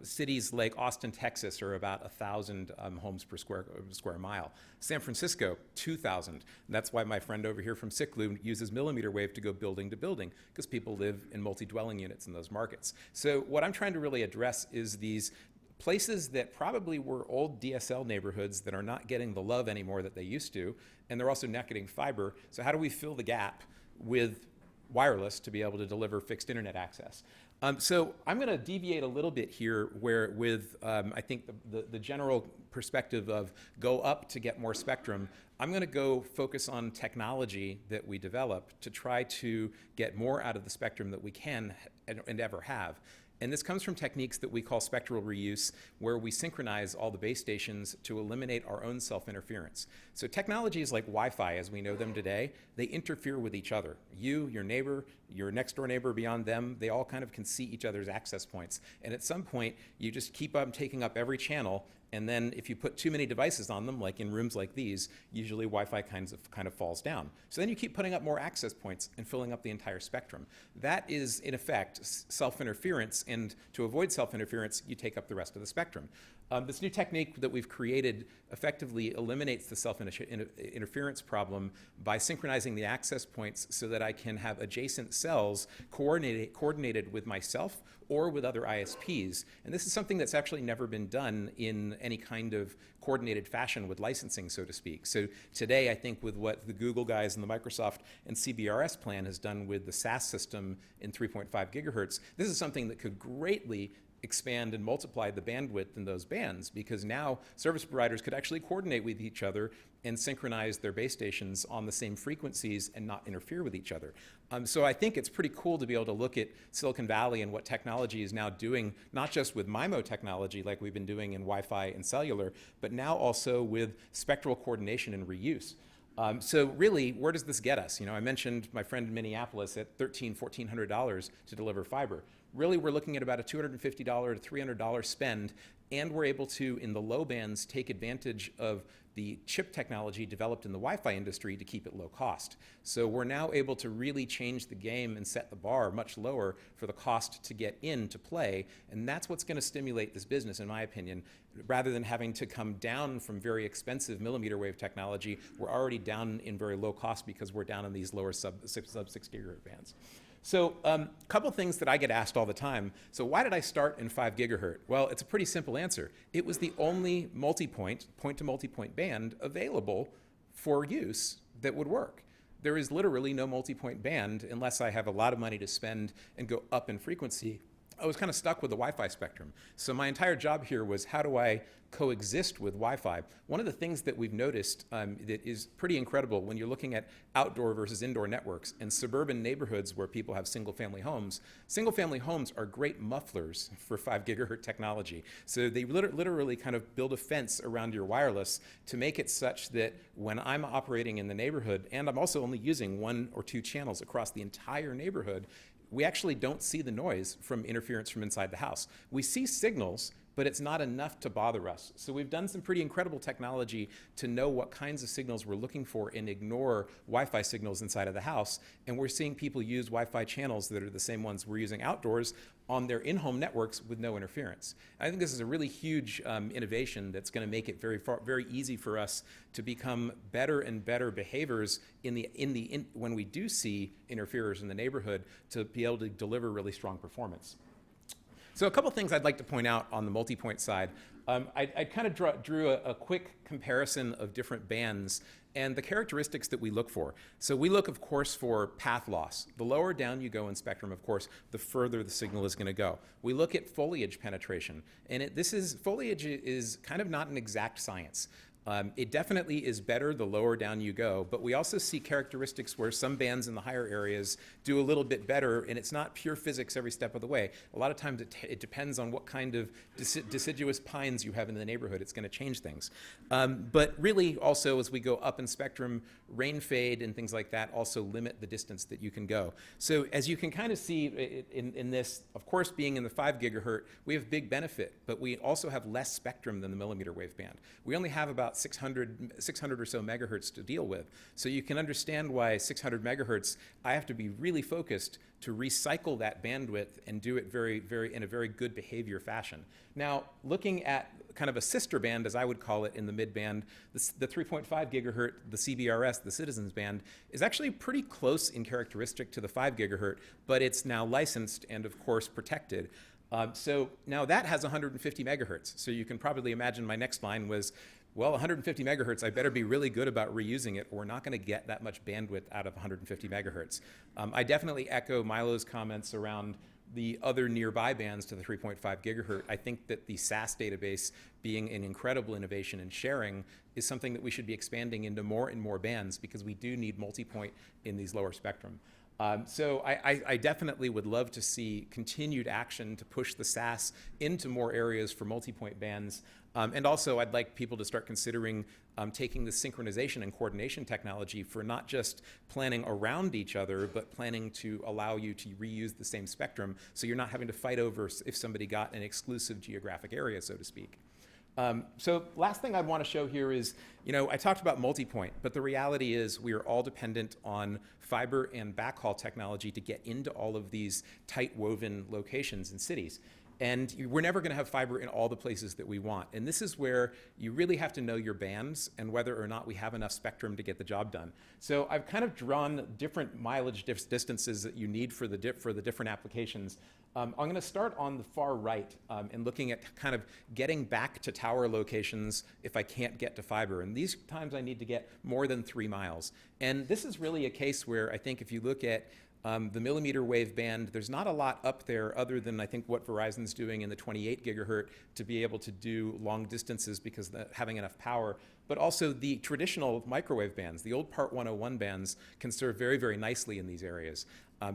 Cities like Austin, Texas are about 1,000 homes per square mile. San Francisco, 2,000. That's why my friend over here from Ciclu uses mmWave to go building to building, because people live in multi-dwelling units in those markets. So what I'm trying to really address is these places that probably were old DSL neighborhoods that are not getting the love anymore that they used to, and they're also not getting fiber. So how do we fill the gap with wireless to be able to deliver fixed internet access? So I'm going to deviate a little bit here with I think the general perspective of go up to get more spectrum. I'm going to go focus on technology that we develop to try to get more out of the spectrum that we can and ever have. And this comes from techniques that we call spectral reuse, where we synchronize all the base stations to eliminate our own self-interference. So technologies like Wi-Fi, as we know them today, they interfere with each other. You, your neighbor, your next door neighbor beyond them, they all kind of can see each other's access points. And at some point, you just keep on taking up every channel, and then if you put too many devices on them, like in rooms like these, usually Wi-Fi kind of falls down. So then you keep putting up more access points and filling up the entire spectrum. That is, in effect, self-interference, and to avoid self-interference, you take up the rest of the spectrum. This new technique that we've created effectively eliminates the self-interference problem by synchronizing the access points so that I can have adjacent cells coordinated with myself or with other ISPs. And this is something that's actually never been done in any kind of coordinated fashion with licensing, so to speak. So today, I think with what the Google guys and the Microsoft and CBRS plan has done with the SAS system in 3.5 gigahertz, this is something that could greatly expand and multiply the bandwidth in those bands, because now service providers could actually coordinate with each other and synchronize their base stations on the same frequencies and not interfere with each other. So I think it's pretty cool to be able to look at Silicon Valley and what technology is now doing, not just with MIMO technology like we've been doing in Wi-Fi and cellular, but now also with spectral coordination and reuse. So really, where does this get us? I mentioned my friend in Minneapolis at $1,300, $1,400 to deliver fiber. Really, we're looking at about a $250 to $300 spend, and we're able to, in the low bands, take advantage of the chip technology developed in the Wi-Fi industry to keep it low cost. So we're now able to really change the game and set the bar much lower for the cost to get into play, and that's what's going to stimulate this business, in my opinion. Rather than having to come down from very expensive mmWave technology, we're already down in very low cost because we're down in these lower sub-6 gigahertz bands. So a couple things that I get asked all the time. So why did I start in 5 gigahertz? Well, it's a pretty simple answer. It was the only point-to-multipoint band available for use that would work. There is literally no multipoint band unless I have a lot of money to spend and go up in frequency. I was kind of stuck with the Wi-Fi spectrum. So my entire job here was, how do I coexist with Wi-Fi? One of the things that we've noticed that is pretty incredible when you're looking at outdoor versus indoor networks and suburban neighborhoods where people have single-family homes are great mufflers for 5 gigahertz technology. So they literally kind of build a fence around your wireless to make it such that when I'm operating in the neighborhood, and I'm also only using 1 or 2 channels across the entire neighborhood, we actually don't see the noise from interference from inside the house. We see signals, but it's not enough to bother us. So we've done some pretty incredible technology to know what kinds of signals we're looking for and ignore Wi-Fi signals inside of the house. And we're seeing people use Wi-Fi channels that are the same ones we're using outdoors on their in-home networks with no interference. I think this is a really huge innovation that's going to make it very easy for us to become better and better behaviors when we do see interferers in the neighborhood, to be able to deliver really strong performance. So a couple things I'd like to point out on the multipoint side. I kind of drew a quick comparison of different bands, and the characteristics that we look for. So we look, of course, for path loss. The lower down you go in spectrum, of course, the further the signal is going to go. We look at foliage penetration, and foliage is kind of not an exact science. It definitely is better the lower down you go, but we also see characteristics where some bands in the higher areas do a little bit better, and it's not pure physics every step of the way. A lot of times it depends on what kind of deciduous pines you have in the neighborhood. It's going to change things. But really also as we go up in spectrum, rain fade and things like that also limit the distance that you can go. So as you can kind of see in this, of course, being in the 5 gigahertz, we have big benefit, but we also have less spectrum than the millimeter wave band. We only have about 600 or so megahertz to deal with. So you can understand why 600 megahertz, I have to be really focused to recycle that bandwidth and do it in a very good behavior fashion. Now, looking at kind of a sister band, as I would call it in the mid-band, the 3.5 gigahertz, the CBRS, the Citizens band, is actually pretty close in characteristic to the 5 gigahertz, but it's now licensed and, of course, protected. So now that has 150 megahertz. So you can probably imagine my next line was, well, 150 megahertz, I better be really good about reusing it, or we're not going to get that much bandwidth out of 150 megahertz. I definitely echo Milo's comments around the other nearby bands to the 3.5 gigahertz. I think that the SAS database, being an incredible innovation in sharing, is something that we should be expanding into more and more bands, because we do need multipoint in these lower spectrum. So I definitely would love to see continued action to push the SAS into more areas for multipoint bands. And also, I'd like people to start considering taking the synchronization and coordination technology for not just planning around each other, but planning to allow you to reuse the same spectrum, so you're not having to fight over if somebody got an exclusive geographic area, so to speak. So last thing I'd want to show here is, I talked about multipoint, but the reality is we are all dependent on fiber and backhaul technology to get into all of these tight woven locations in cities. And we're never going to have fiber in all the places that we want. And this is where you really have to know your bands and whether or not we have enough spectrum to get the job done. So I've kind of drawn different mileage distances that you need for the different applications. I'm going to start on the far right and looking at kind of getting back to tower locations if I can't get to fiber. And these times I need to get more than 3 miles. And this is really a case where I think if you look at the millimeter wave band, there's not a lot up there other than I think what Verizon's doing in the 28 gigahertz to be able to do long distances because having enough power. But also the traditional microwave bands, the old Part 101 bands, can serve very, very nicely in these areas.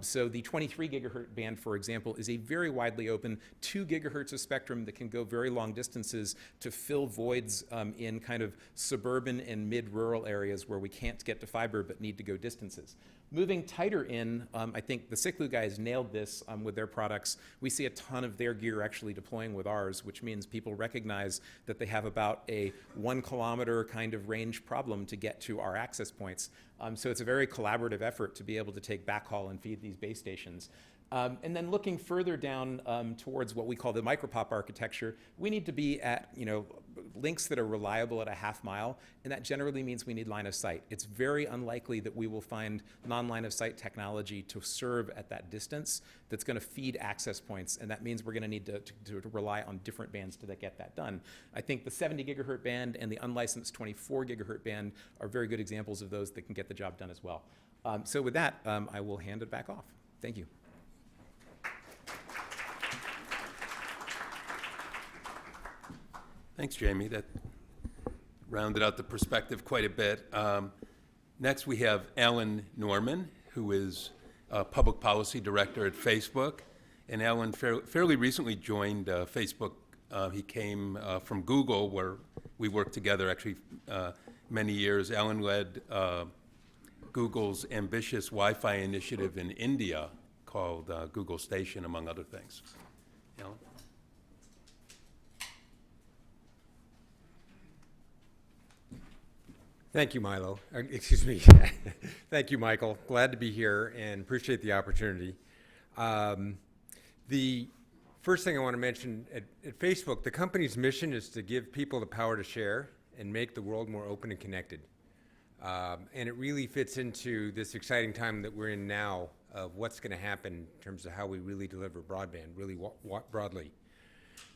So the 23 gigahertz band, for example, is a very widely open 2 gigahertz of spectrum that can go very long distances to fill voids in kind of suburban and mid-rural areas where we can't get to fiber but need to go distances. Moving tighter in, I think the Ciclu guys nailed this with their products. We see a ton of their gear actually deploying with ours, which means people recognize that they have about a 1 kilometer kind of range problem to get to our access points. So it's a very collaborative effort to be able to take backhaul and feed these base stations. And then looking further down towards what we call the micropop architecture, we need to be at links that are reliable at a half mile, and that generally means we need line of sight. It's very unlikely that we will find non-line of sight technology to serve at that distance that's going to feed access points, and that means we're going to need to rely on different bands to get that done. I think the 70 gigahertz band and the unlicensed 24 gigahertz band are very good examples of those that can get the job done as well. So with that, I will hand it back off. Thank you. Thanks, Jamie. That rounded out the perspective quite a bit. Next, we have Alan Norman, who is Public Policy Director at Facebook. And Alan fairly recently joined Facebook. He came from Google, where we worked together actually many years. Alan led Google's ambitious Wi-Fi initiative in India called Google Station, among other things. Alan? Thank you, Milo. Excuse me. Thank you, Michael. Glad to be here and appreciate the opportunity. The first thing I want to mention, at Facebook, the company's mission is to give people the power to share and make the world more open and connected. And it really fits into this exciting time that we're in now of what's going to happen in terms of how we really deliver broadband, really broadly.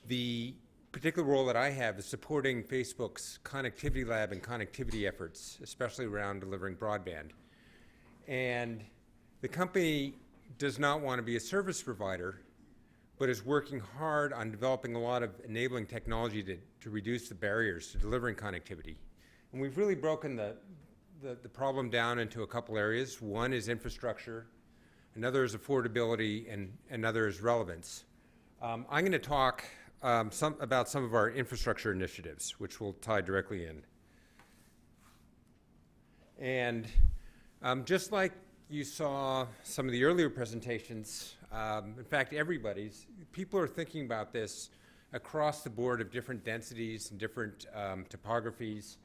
The particular role that I have is supporting Facebook's connectivity lab and connectivity efforts, especially around delivering broadband. And the company does not want to be a service provider, but is working hard on developing a lot of enabling technology to reduce the barriers to delivering connectivity. And we've really broken the problem down into a couple areas. One is infrastructure, another is affordability, and another is relevance. I'm going to talk about some of our infrastructure initiatives, which will tie directly in. And just like you saw some of the earlier presentations, in fact, people are thinking about this across the board of different densities and different topographies.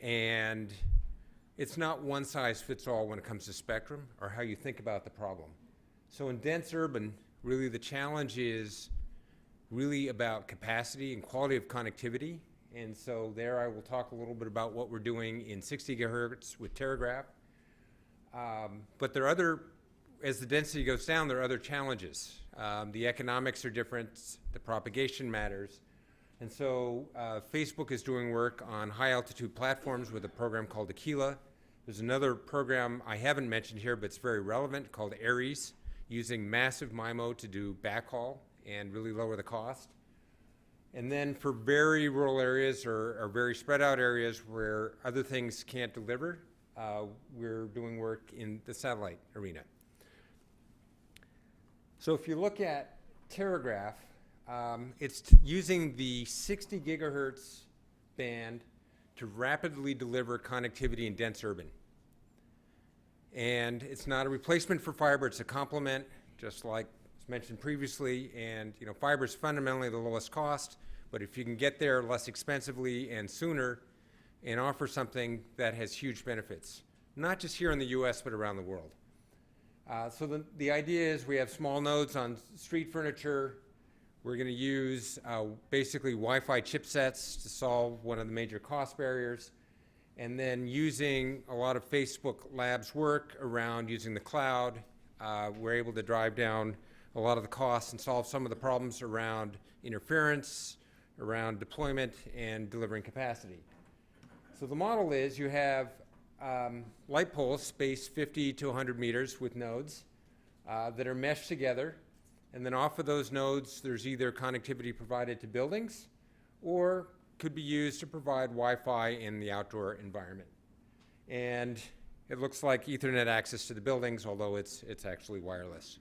And it's not one size fits all when it comes to spectrum or how you think about the problem. So in dense urban, really the challenge is really about capacity and quality of connectivity. And so there I will talk a little bit about what we're doing in 60 gigahertz with TERRAGRAPH. But there are as the density goes down, there are other challenges. The economics are different, the propagation matters. And so Facebook is doing work on high altitude platforms with a program called Aquila. There's another program I haven't mentioned here, but it's very relevant, called airwaves, using massive MIMO to do backhaul and really lower the cost. And then for very rural areas or very spread out areas where other things can't deliver, we're doing work in the satellite arena. So if you look at TERRAGRAPH, it's using the 60 gigahertz band to rapidly deliver connectivity in dense urban. And it's not a replacement for fiber, it's a complement, just like was mentioned previously. And fiber is fundamentally the lowest cost, but if you can get there less expensively and sooner and offer something that has huge benefits, not just here in the US, but around the world. So the idea is we have small nodes on street furniture. We're going to use basically Wi-Fi chipsets to solve one of the major cost barriers. And then using a lot of Facebook Labs work around using the cloud, we're able to drive down a lot of the costs and solve some of the problems around interference, around deployment, and delivering capacity. So the model is you have light poles spaced 50 to 100 meters with nodes that are meshed together. And then off of those nodes, there's either connectivity provided to buildings or could be used to provide Wi-Fi in the outdoor environment. And it looks like Ethernet access to the buildings, although it's actually wireless.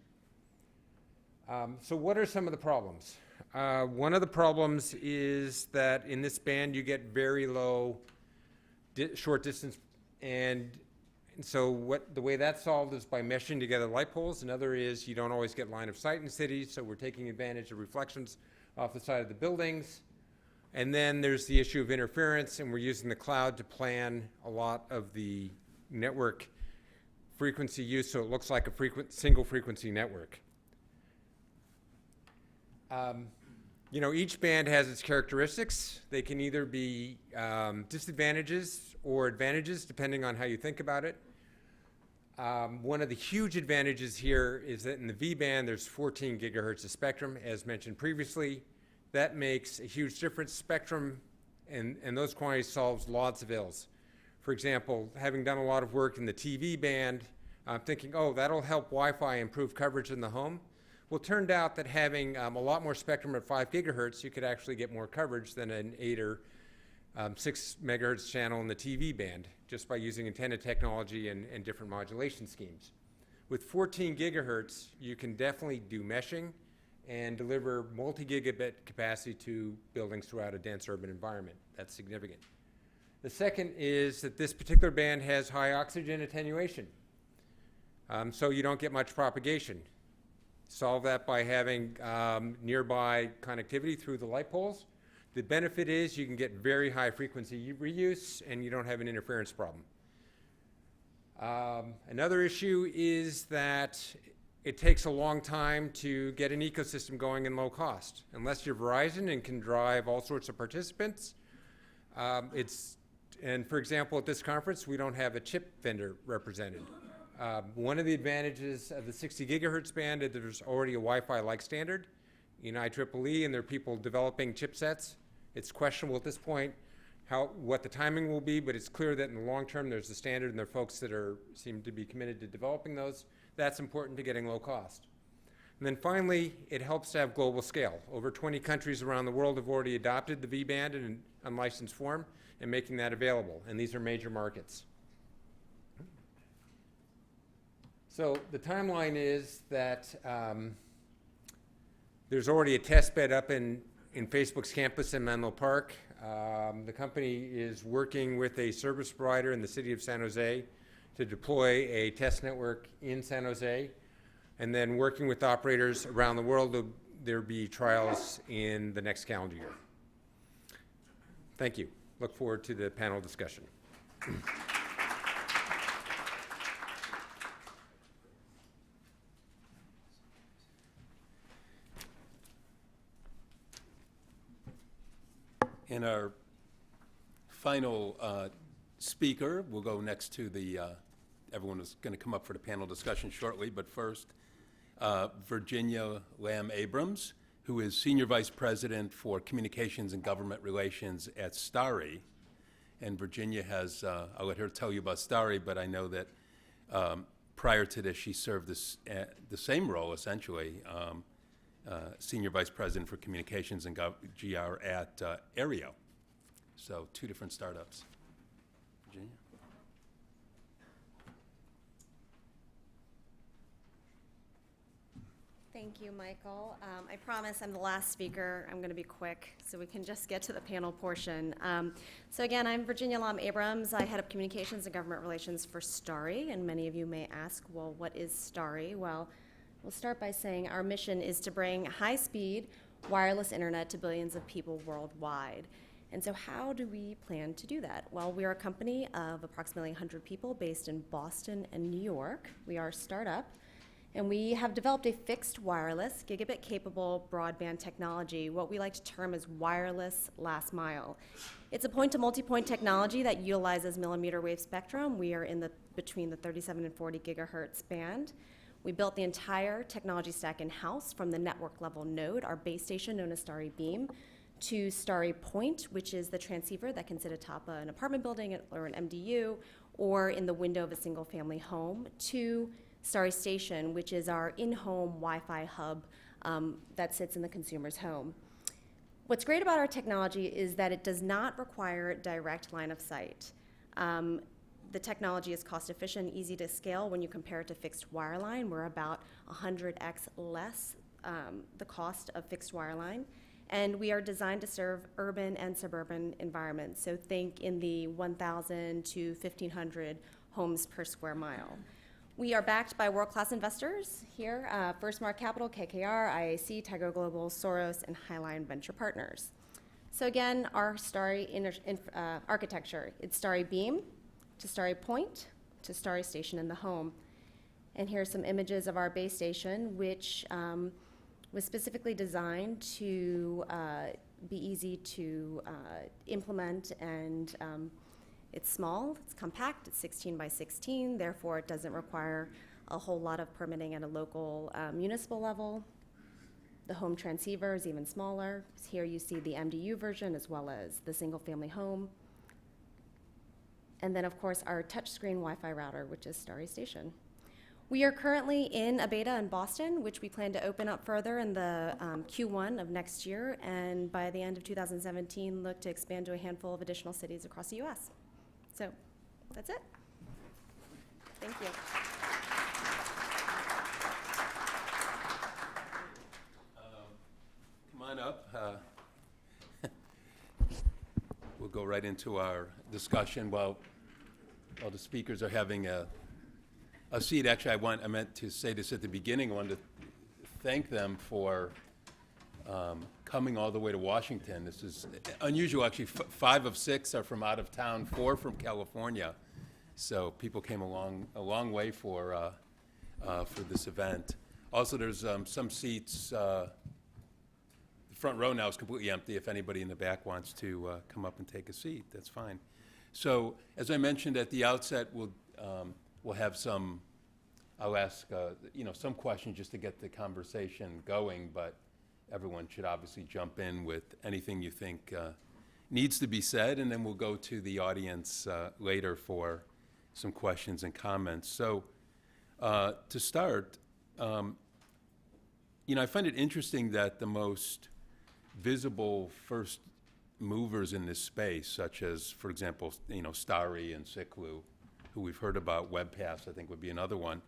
So what are some of the problems? One of the problems is that in this band, you get very low short distance. And so the way that's solved is by meshing together light poles. Another is you don't always get line of sight in cities, so we're taking advantage of reflections off the side of the buildings. And then there's the issue of interference, and we're using the cloud to plan a lot of the network frequency use, so it looks like a single frequency network. Each band has its characteristics. They can either be disadvantages or advantages, depending on how you think about it. One of the huge advantages here is that in the V band, there's 14 gigahertz of spectrum, as mentioned previously. That makes a huge difference. Spectrum and those quantities solves lots of ills. For example, having done a lot of work in the TV band, I'm thinking, oh, that'll help Wi-Fi improve coverage in the home. Well, it turned out that having a lot more spectrum at 5 gigahertz, you could actually get more coverage than an 8 or 6 megahertz channel in the TV band, just by using antenna technology and different modulation schemes. With 14 gigahertz, you can definitely do meshing and deliver multi-gigabit capacity to buildings throughout a dense urban environment. That's significant. The second is that this particular band has high oxygen attenuation, so you don't get much propagation. Solve that by having nearby connectivity through the light poles. The benefit is you can get very high frequency reuse and you don't have an interference problem. Another issue is that it takes a long time to get an ecosystem going in low cost. Unless you're Verizon and can drive all sorts of participants, and for example, at this conference, we don't have a chip vendor represented. One of the advantages of the 60 gigahertz band is there's already a Wi-Fi-like standard, in IEEE, and there are people developing chipsets. It's questionable at this point what the timing will be, but it's clear that in the long term there's a standard and there are folks that seem to be committed to developing those. That's important to getting low cost. And then finally, it helps to have global scale. Over 20 countries around the world have already adopted the V-band in an unlicensed form and making that available, and these are major markets. So the timeline is that there's already a test bed up in Facebook's campus in Menlo Park. The company is working with a service provider in the city of San Jose to deploy a test network in San Jose, and then working with operators around the world. There'll be trials in the next calendar year. Thank you. Look forward to the panel discussion. And our final speaker will go next to everyone is going to come up for the panel discussion shortly, but first, Virginia Lamb Abrams, who is Senior Vice President for Communications and Government Relations at Starry. And Virginia has, I'll let her tell you about Starry, but I know that prior to this, she served the same role, essentially, Senior Vice President for Communications and GR at Aereo. So 2 different startups. Virginia? Thank you, Michael. I promise I'm the last speaker. I'm going to be quick so we can just get to the panel portion. So again, I'm Virginia Lamb Abrams. I head up Communications and Government Relations for Starry, and many of you may ask, well, what is Starry? Well, we'll start by saying our mission is to bring high-speed wireless internet to billions of people worldwide. And so how do we plan to do that? Well, we are a company of approximately 100 people based in Boston and New York. We are a startup, and we have developed a fixed wireless, gigabit-capable broadband technology, what we like to term as wireless last mile. It's a point-to-multipoint technology that utilizes mmWave spectrum. We are between the 37 and 40 gigahertz band. We built the entire technology stack in-house from the network level node, our base station known as Starry Beam, to Starry Point, which is the transceiver that can sit atop an apartment building or an MDU or in the window of a single family home, to Starry Station, which is our in-home Wi-Fi hub that sits in the consumer's home. What's great about our technology is that it does not require direct line of sight. The technology is cost efficient, easy to scale when you compare it to fixed wireline. We're about 100x less the cost of fixed wireline. And we are designed to serve urban and suburban environments. So think in the 1,000 to 1,500 homes per square mile. We are backed by world-class investors here, First Mark Capital, KKR, IAC, Tiger Global, Soros, and Highline Venture Partners. So again, our Starry architecture, it's Starry Beam to Starry Point to Starry Station in the home. And here are some images of our base station, which was specifically designed to be easy to implement, and it's small, it's compact, it's 16 by 16, therefore it doesn't require a whole lot of permitting at a local municipal level. The home transceiver is even smaller. Here you see the MDU version as well as the single family home. And then of course our touchscreen Wi-Fi router, which is Starry Station. We are currently in a beta in Boston, which we plan to open up further in the Q1 of next year, and by the end of 2017, look to expand to a handful of additional cities across the US. So that's it. Thank you. Come on up. We'll go right into our discussion while the speakers are having a seat. Actually, I meant to say this at the beginning. I wanted to thank them for coming all the way to Washington. This is unusual. Actually, 5 of 6 are from out of town, 4 from California. So people came a long way for this event. Also, there's some seats. The front row now is completely empty. If anybody in the back wants to come up and take a seat, that's fine. So, as I mentioned at the outset, we'll have some. I'll ask some questions just to get the conversation going, but everyone should obviously jump in with anything you think needs to be said, and then we'll go to the audience later for some questions and comments. So to start, I find it interesting that the most visible first movers in this space, such as, for example, Starry and Ciclu, who we've heard about, WebPass, I think would be another one,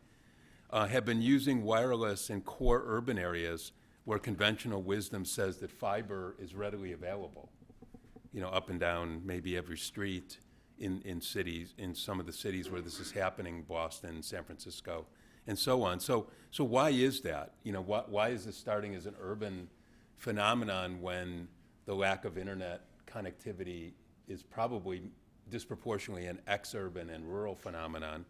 have been using wireless in core urban areas where conventional wisdom says that fiber is readily available, up and down maybe every street in cities, in some of the cities where this is happening, Boston, San Francisco, and so on. So why is that? Why is this starting as an urban phenomenon when the lack of internet connectivity is probably disproportionately an ex-urban and rural phenomenon?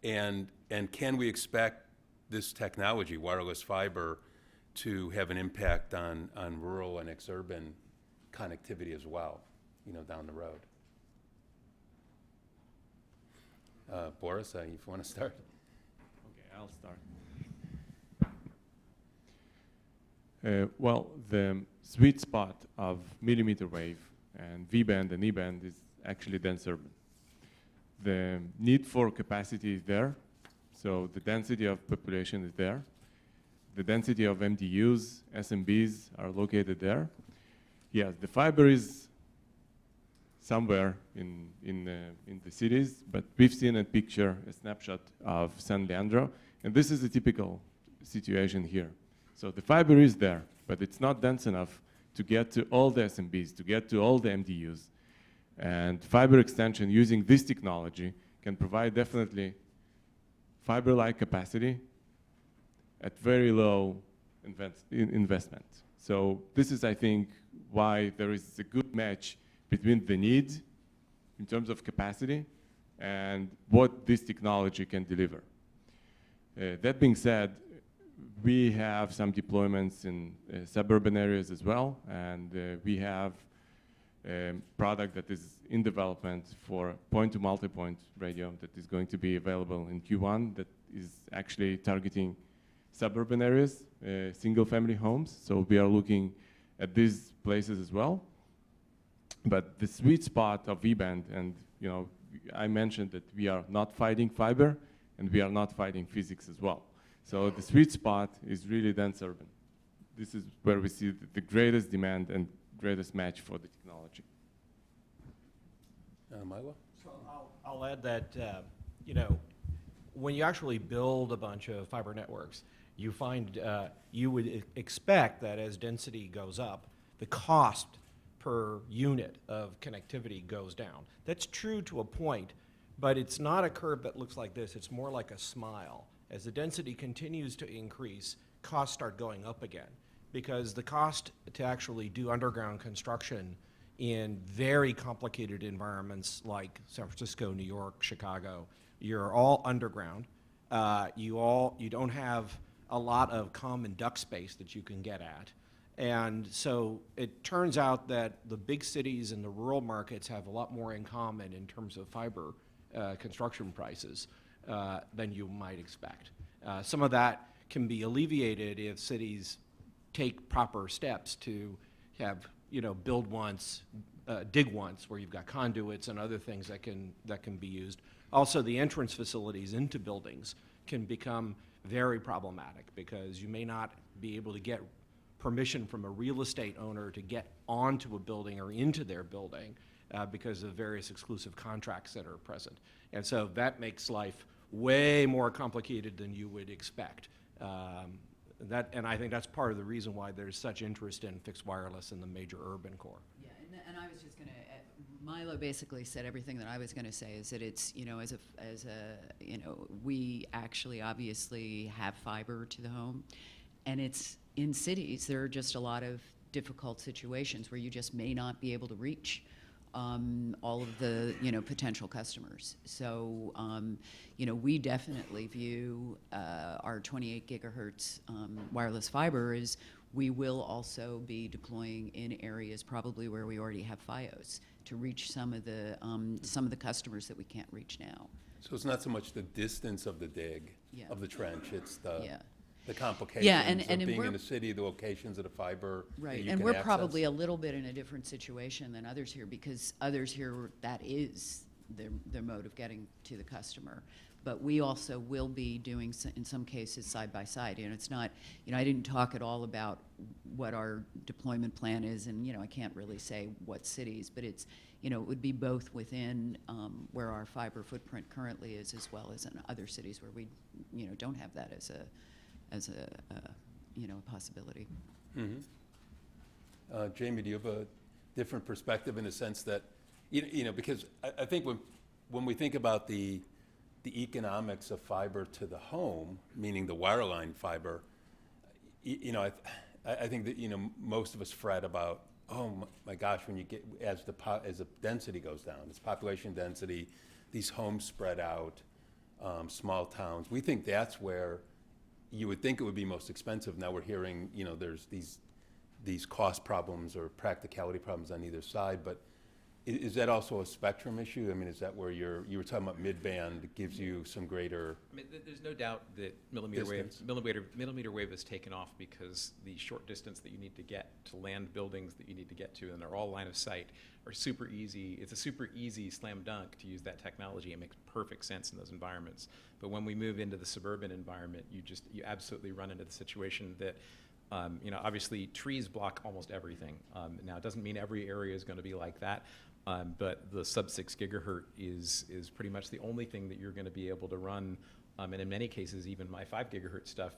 And can we expect this technology, wireless fiber, to have an impact on rural and ex-urban connectivity as well, down the road? Boris, if you want to start. Okay, I'll start. Well, the sweet spot of millimeter wave and V-band and E-band is actually dense urban. The need for capacity is there, so the density of population is there. The density of MDUs, SMBs are located there. Yes, the fiber is somewhere in the cities, but we've seen a picture, a snapshot of San Leandro, and this is a typical situation here. So the fiber is there, but it's not dense enough to get to all the SMBs, to get to all the MDUs. And fiber extension using this technology can provide definitely fiber-like capacity at very low investment. So this is, I think, why there is a good match between the need in terms of capacity and what this technology can deliver. That being said, we have some deployments in suburban areas as well, and we have a product that is in development for point-to-multipoint radio that is going to be available in Q1 that is actually targeting suburban areas, single-family homes. So we are looking at these places as well. But the sweet spot of V-band, and I mentioned that we are not fighting fiber, and we are not fighting physics as well. So the sweet spot is really dense urban. This is where we see the greatest demand and greatest match for the technology. Milo? So I'll add that, when you actually build a bunch of fiber networks, you find you would expect that as density goes up, the cost per unit of connectivity goes down. That's true to a point, but it's not a curve that looks like this. It's more like a smile. As the density continues to increase, costs start going up again, because the cost to actually do underground construction in very complicated environments like San Francisco, New York, Chicago, you're all underground. You don't have a lot of common duct space that you can get at. And so it turns out that the big cities and the rural markets have a lot more in common in terms of fiber construction prices than you might expect. Some of that can be alleviated if cities take proper steps to have, build once, dig once, where you've got conduits and other things that can be used. Also, the entrance facilities into buildings can become very problematic because you may not be able to get permission from a real estate owner to get onto a building or into their building because of various exclusive contracts that are present. And so that makes life way more complicated than you would expect. And I think that's part of the reason why there's such interest in fixed wireless in the major urban core. Yeah, and I was just going to, Milo basically said everything that I was going to say, is that it's, we actually obviously have fiber to the home, and it's in cities, there are just a lot of difficult situations where you just may not be able to reach all of the, potential customers. So, we definitely view our 28 gigahertz wireless fiber as we will also be deploying in areas probably where we already have FiOS to reach some of the customers that we can't reach now. So it's not so much the distance of the dig, Yeah. of the trench, it's the the complications and of being we're- in the city, the locations of the fiber that Right, you and can we're access. probably a little bit in a different situation than others here, because others here, that is their mode of getting to the customer. But we also will be doing, in some cases, side by side. It's not, I didn't talk at all about what our deployment plan is, and, I can't really say what cities, but it's, it would be both within where our fiber footprint currently is, as well as in other cities where we, don't have that as a possibility. Jamie, do you have a different perspective in the sense that, because I think when we think about the economics of fiber to the home, meaning the wireline fiber, I think that, most of us fret about, oh my gosh, when you get, as the density goes down, as population density, these homes spread out, small towns, we think that's where you would think it would be most expensive. Now we're hearing, there's these cost problems or practicality problems on either side, but is that also a spectrum issue? I mean, is that where you were talking about mid-band gives you some greater? I mean, there's no doubt that millimeter wave has taken off because the short distance that you need to get to land buildings that you need to get to, and they're all line of sight, are super easy. It's a super easy slam dunk to use that technology. It makes perfect sense in those environments. But when we move into the suburban environment, you absolutely run into the situation that obviously trees block almost everything. Now, it doesn't mean every area is going to be like that, but the sub-6 gigahertz is pretty much the only thing that you're going to be able to run. And in many cases, even my 5 gigahertz stuff,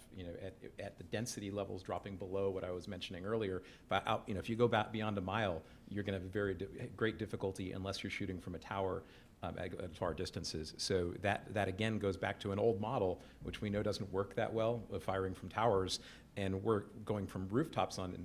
at the density levels dropping below what I was mentioning earlier, but if you go back beyond a mile, you're going to have very great difficulty unless you're shooting from a tower at far distances. So that again goes back to an old model, which we know doesn't work that well, of firing from towers. And we're going from rooftops on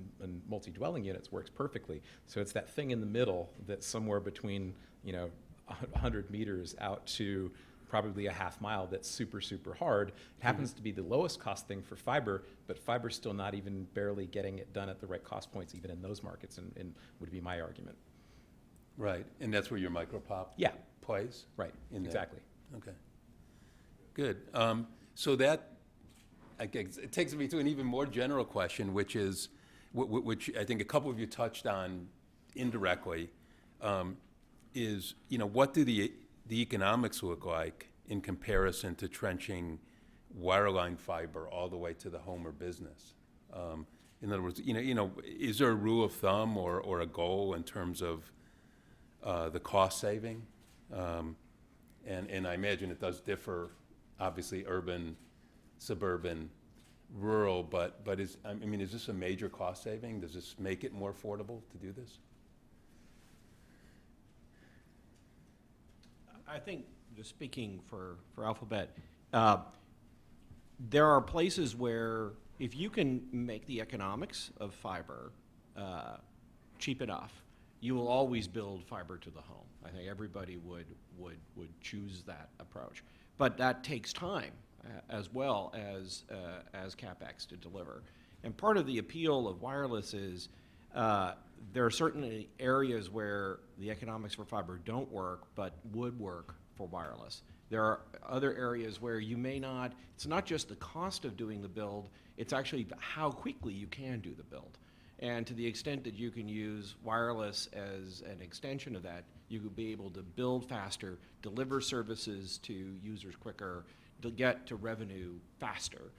multi-dwelling units works perfectly. So it's that thing in the middle that's somewhere between 100 meters out to probably a half mile that's super, super hard. It happens to be the lowest cost thing for fiber, but fiber's still not even barely getting it done at the right cost points even in those markets, and would be my argument. Right, and that's where your micropop plays? Right, exactly. Okay, good. So that, it takes me to an even more general question, which is, which I think a couple of you touched on indirectly, is, what do the economics look like in comparison to trenching wireline fiber all the way to the home or business? In other words, is there a rule of thumb or a goal in terms of the cost saving? And I imagine it does differ, obviously, urban, suburban, rural, but is this a major cost saving? Does this make it more affordable to do this? I think, just speaking for Alphabet, there are places where if you can make the economics of fiber cheap enough, you will always build fiber to the home. I think everybody would choose that approach. But that takes time as well as CapEx to deliver. And part of the appeal of wireless is there are certainly areas where the economics for fiber don't work, but would work for wireless. There are other areas where you may not, it's not just the cost of doing the build, it's actually how quickly you can do the build. And to the extent that you can use wireless as an extension of that, you could be able to build faster, deliver services to users quicker, to get to revenue faster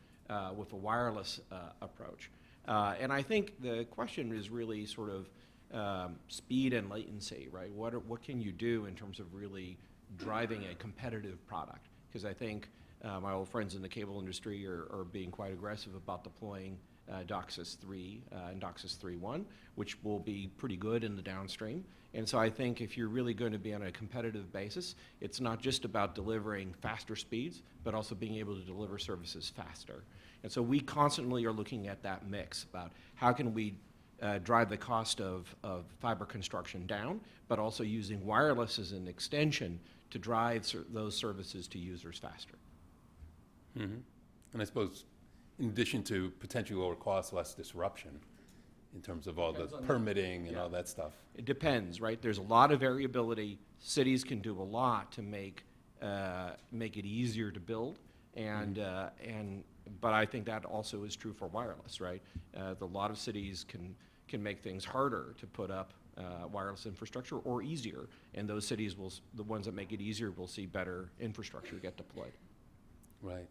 with a wireless approach. And I think the question is really sort of speed and latency, right? What can you do in terms of really driving a competitive product? Because I think my old friends in the cable industry are being quite aggressive about deploying DOCSIS 3 and DOCSIS 3.1, which will be pretty good in the downstream. And so I think if you're really going to be on a competitive basis, it's not just about delivering faster speeds, but also being able to deliver services faster. And so we constantly are looking at that mix about how can we drive the cost of fiber construction down, but also using wireless as an extension to drive those services to users faster. Mm-hmm. And I suppose in addition to potentially lower costs, less disruption in terms of all the permitting and all that stuff. It depends, right? There's a lot of variability. Cities can do a lot to make it easier to build. But I think that also is true for wireless, right? A lot of cities can make things harder to put up wireless infrastructure, or easier, and those cities the ones that make it easier, will see better infrastructure get deployed. Right.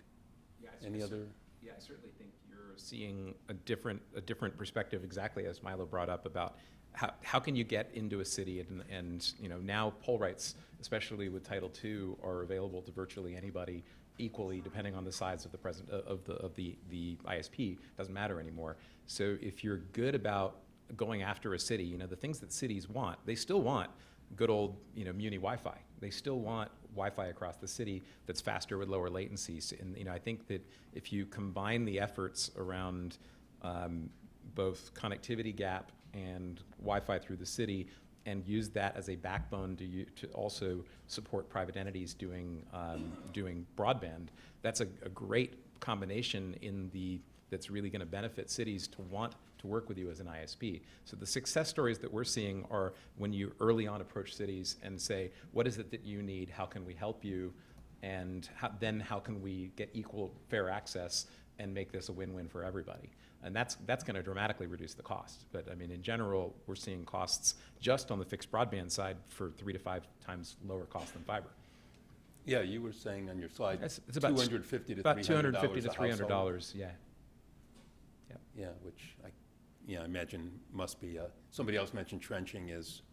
Yeah, Any other? Yeah, I certainly think you're seeing a different perspective, exactly as Milo brought up, about how can you get into a city, and now poll rights, especially with Title II, are available to virtually anybody equally, depending on the size of the ISP. Doesn't matter anymore. So if you're good about going after a city, the things that cities want, they still want good old Muni Wi-Fi. They still want Wi-Fi across the city that's faster with lower latencies. And I think that if you combine the efforts around both connectivity gap and Wi-Fi through the city, and use that as a backbone to also support private entities doing broadband, that's a great combination that's really going to benefit cities to want to work with you as an ISP. So the success stories that we're seeing are when you early on approach cities and say, what is it that you need? How can we help you? And then how can we get equal fair access and make this a win-win for everybody? And that's going to dramatically reduce the cost. But I mean, in general, we're seeing costs just on the fixed broadband side for 3 to 5 times lower cost than fiber. Yeah, you were saying on your slide, It's about $250 to $300 about $250 to a household. $300. Yeah. Yeah, which I imagine must be, somebody else mentioned trenching is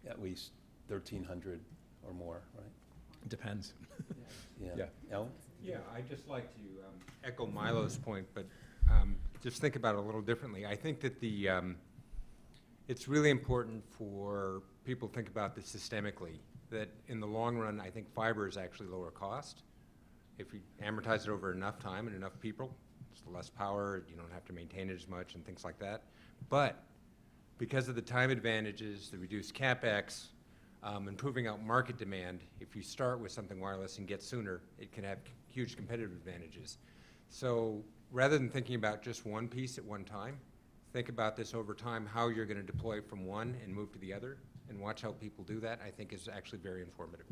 at least 1,300 or more, right? Depends. Yeah. Alan? Yeah, I'd just like to echo Milo's point, but just think about it a little differently. I think that it's really important for people to think about this systemically, that in the long run, I think fiber is actually lower cost. If you amortize it over enough time and enough people, it's less power, you don't have to maintain it as much and things like that. But because of the time advantages, the reduced CapEx, and proving out market demand, if you start with something wireless and get sooner, it can have huge competitive advantages. So rather than thinking about just one piece at one time, think about this over time, how you're going to deploy from one and move to the other, and watch how people do that, I think is actually very informative.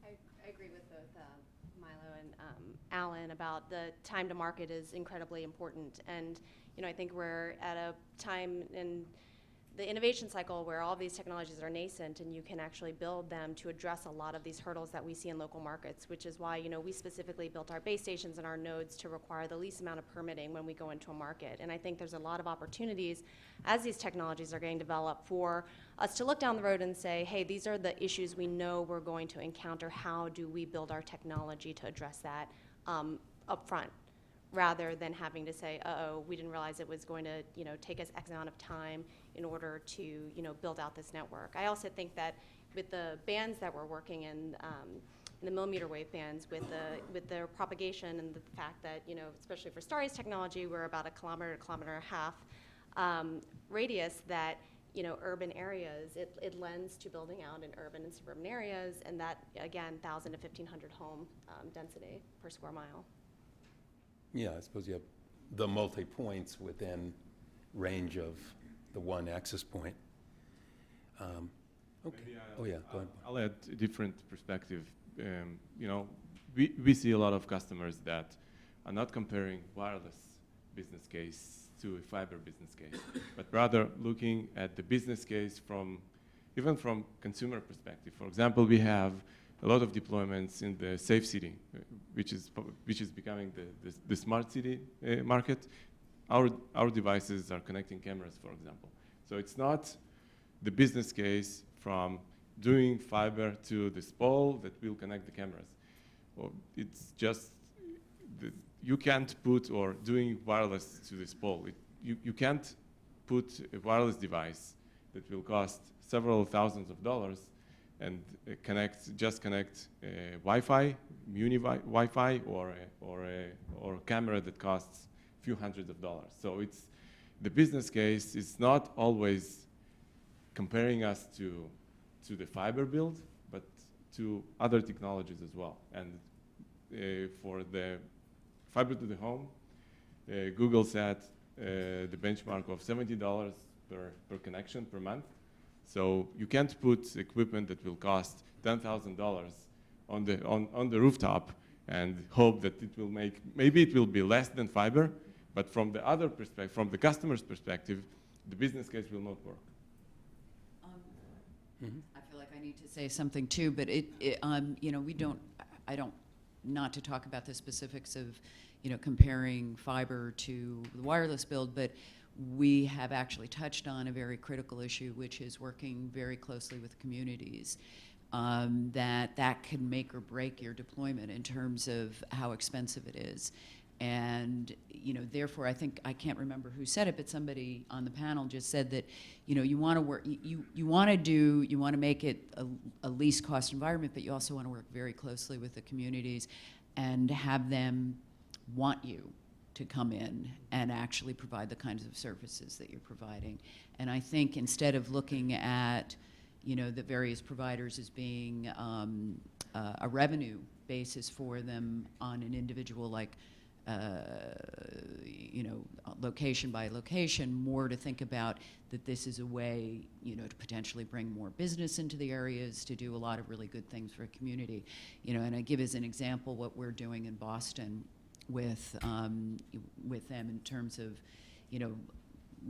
I agree with both Milo and Alan about the time to market is incredibly important. And, I think we're at a time in the innovation cycle where all these technologies are nascent, and you can actually build them to address a lot of these hurdles that we see in local markets, which is why, we specifically built our base stations and our nodes to require the least amount of permitting when we go into a market. And I think there's a lot of opportunities as these technologies are getting developed for us to look down the road and say, hey, these are the issues we know we're going to encounter. How do we build our technology to address that up front? Rather than having to say, uh-oh, we didn't realize it was going to, take us X amount of time in order to, build out this network. I also think that with the bands that we're working in the mmWave bands, with their propagation and the fact that, especially for Starry's technology, we're about a kilometer to kilometer and a half radius that, urban areas, it lends to building out in urban and suburban areas, and that, again, 1,000 to 1,500 home density per square mile. Yeah, I suppose you have the multi-points within range of the one access point. Okay. Oh, yeah, go ahead. I'll add a different perspective. We see a lot of customers that are not comparing wireless business case to a fiber business case, but rather looking at the business case even from consumer perspective. For example, we have a lot of deployments in the safe city, which is becoming the smart city market. Our devices are connecting cameras, for example. So it's not the business case from doing fiber to this pole that will connect the cameras. Or it's just you can't put, or doing wireless to this pole. You can't put a wireless device that will cost several thousands of dollars and connect Wi-Fi, Muni Wi-Fi, or a camera that costs a few hundreds of dollars. So the business case is not always comparing us to the fiber build, but to other technologies as well. And for the fiber to the home, Google set the benchmark of $70 per connection per month. So you can't put equipment that will cost $10,000 on the rooftop and hope that it will make, maybe it will be less than fiber, but from the other perspective, from the customer's perspective, the business case will not work. I feel like I need to say something too, but you know, I don't, not to talk about the specifics of, you know, comparing fiber to the wireless build, but we have actually touched on a very critical issue, which is working very closely with communities. That can make or break your deployment in terms of how expensive it is. And, you know, therefore, I think, I can't remember who said it, but somebody on the panel just said that, you know, you want to work, you want to make it a least cost environment, but you also want to work very closely with the communities and have them want you to come in and actually provide the kinds of services that you're providing. And I think instead of looking at, you know, the various providers as being a revenue basis for them on an individual, like, you know, location by location, more to think about that this is a way, you know, to potentially bring more business into the areas, to do a lot of really good things for a community. You know, and I give as an example what we're doing in Boston with them in terms of, you know,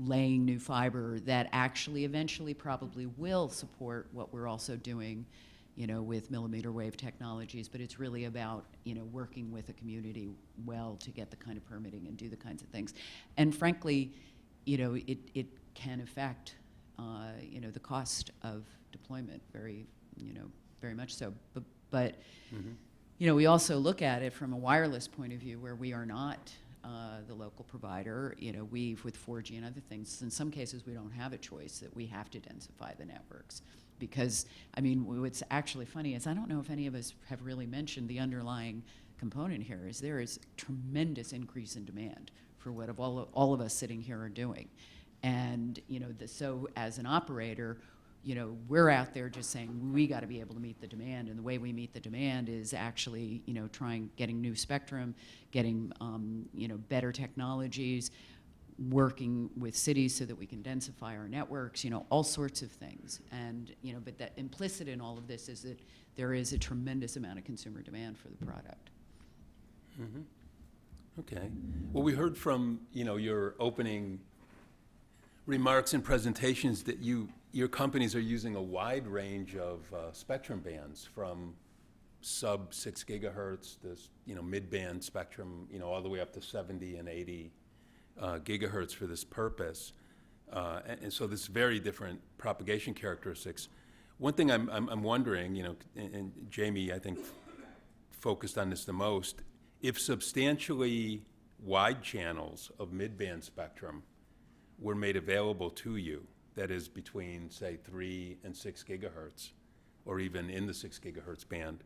laying new fiber that actually eventually probably will support what we're also doing, you know, with mmWave technologies, but it's really about, you know, working with a community well to get the kind of permitting and do the kinds of things. And frankly, you know, it can affect, you know, the cost of deployment very, you know, very much so. But you know, we also look at it from a wireless point of view where we are not the local provider. You know, with 4G and other things, in some cases we don't have a choice, that we have to densify the networks. Because, I mean, what's actually funny is I don't know if any of us have really mentioned the underlying component here is there is tremendous increase in demand for what all of us sitting here are doing. And, you know, so as an operator, you know, we're out there just saying we got to be able to meet the demand, and the way we meet the demand is actually, you know, getting new spectrum, getting, you know, better technologies, working with cities so that we can densify our networks, you know, all sorts of things. And, you know, but that implicit in all of this is that there is a tremendous amount of consumer demand for the product. Okay. Well, we heard from, you know, your opening remarks and presentations that your companies are using a wide range of spectrum bands, from sub 6 gigahertz, this, you know, mid-band spectrum, you know, all the way up to 70 and 80 gigahertz for this purpose. And so this very different propagation characteristics. One thing I'm wondering, you know, and Jamie, I think, focused on this the most, if substantially wide channels of mid-band spectrum were made available to you, that is between, say, 3 and 6 gigahertz, or even in the 6 gigahertz band,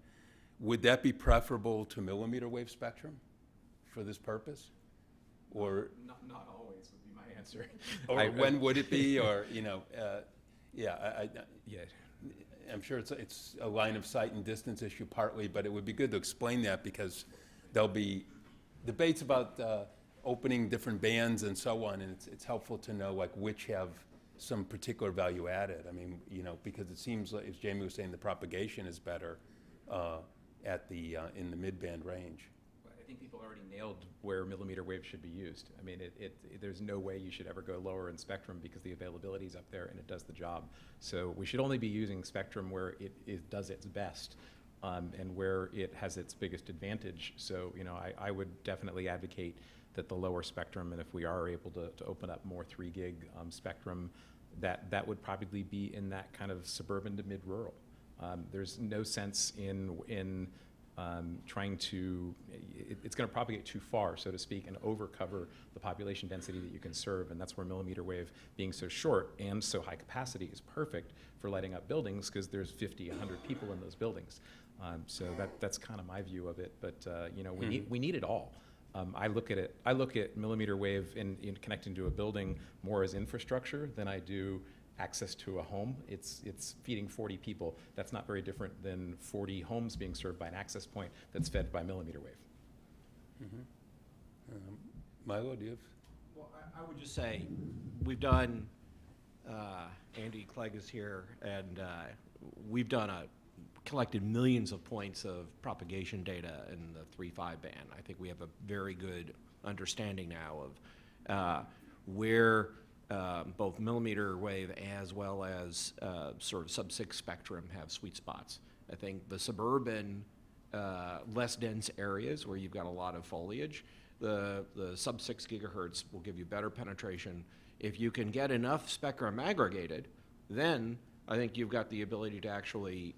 would that be preferable to mmWave spectrum for this purpose? Or Not always would be my answer. or when would it be? Or, you know, yeah, Yeah. I'm sure it's a line of sight and distance issue partly, but it would be good to explain that, because there'll be debates about opening different bands and so on, and it's helpful to know, like, which have some particular value added. I mean, you know, because it seems like, as Jamie was saying, the propagation is better at the in the mid-band range. I think people already nailed where mmWave should be used. I mean, there's no way you should ever go lower in spectrum, because the availability is up there and it does the job. So we should only be using spectrum where it does its best, and where it has its biggest advantage. So, you know, I would definitely advocate that the lower spectrum, and if we are able to open up more 3 gig spectrum, that would probably be in that kind of suburban to mid-rural. There's no sense in trying to, it's going to propagate too far, so to speak, and overcover the population density that you can serve, and that's where mmWave, being so short and so high capacity, is perfect for lighting up buildings, because there's 50, 100 people in those buildings. So that's kind of my view of it, but you know, we need it all. I look at mmWave in connecting to a building more as infrastructure than I do access to a home. It's feeding 40 people. That's not very different than 40 homes being served by an access point that's fed by mmWave. Milo, do you have? Well, I would just say we've done, Andy Clegg is here, and we've done a collected millions of points of propagation data in the 3.5 band. I think we have a very good understanding now of where both millimeter wave as well as sort of sub-6 spectrum have sweet spots. I think the suburban, less dense areas where you've got a lot of foliage, the sub-6 gigahertz will give you better penetration. If you can get enough spectrum aggregated, then I think you've got the ability to actually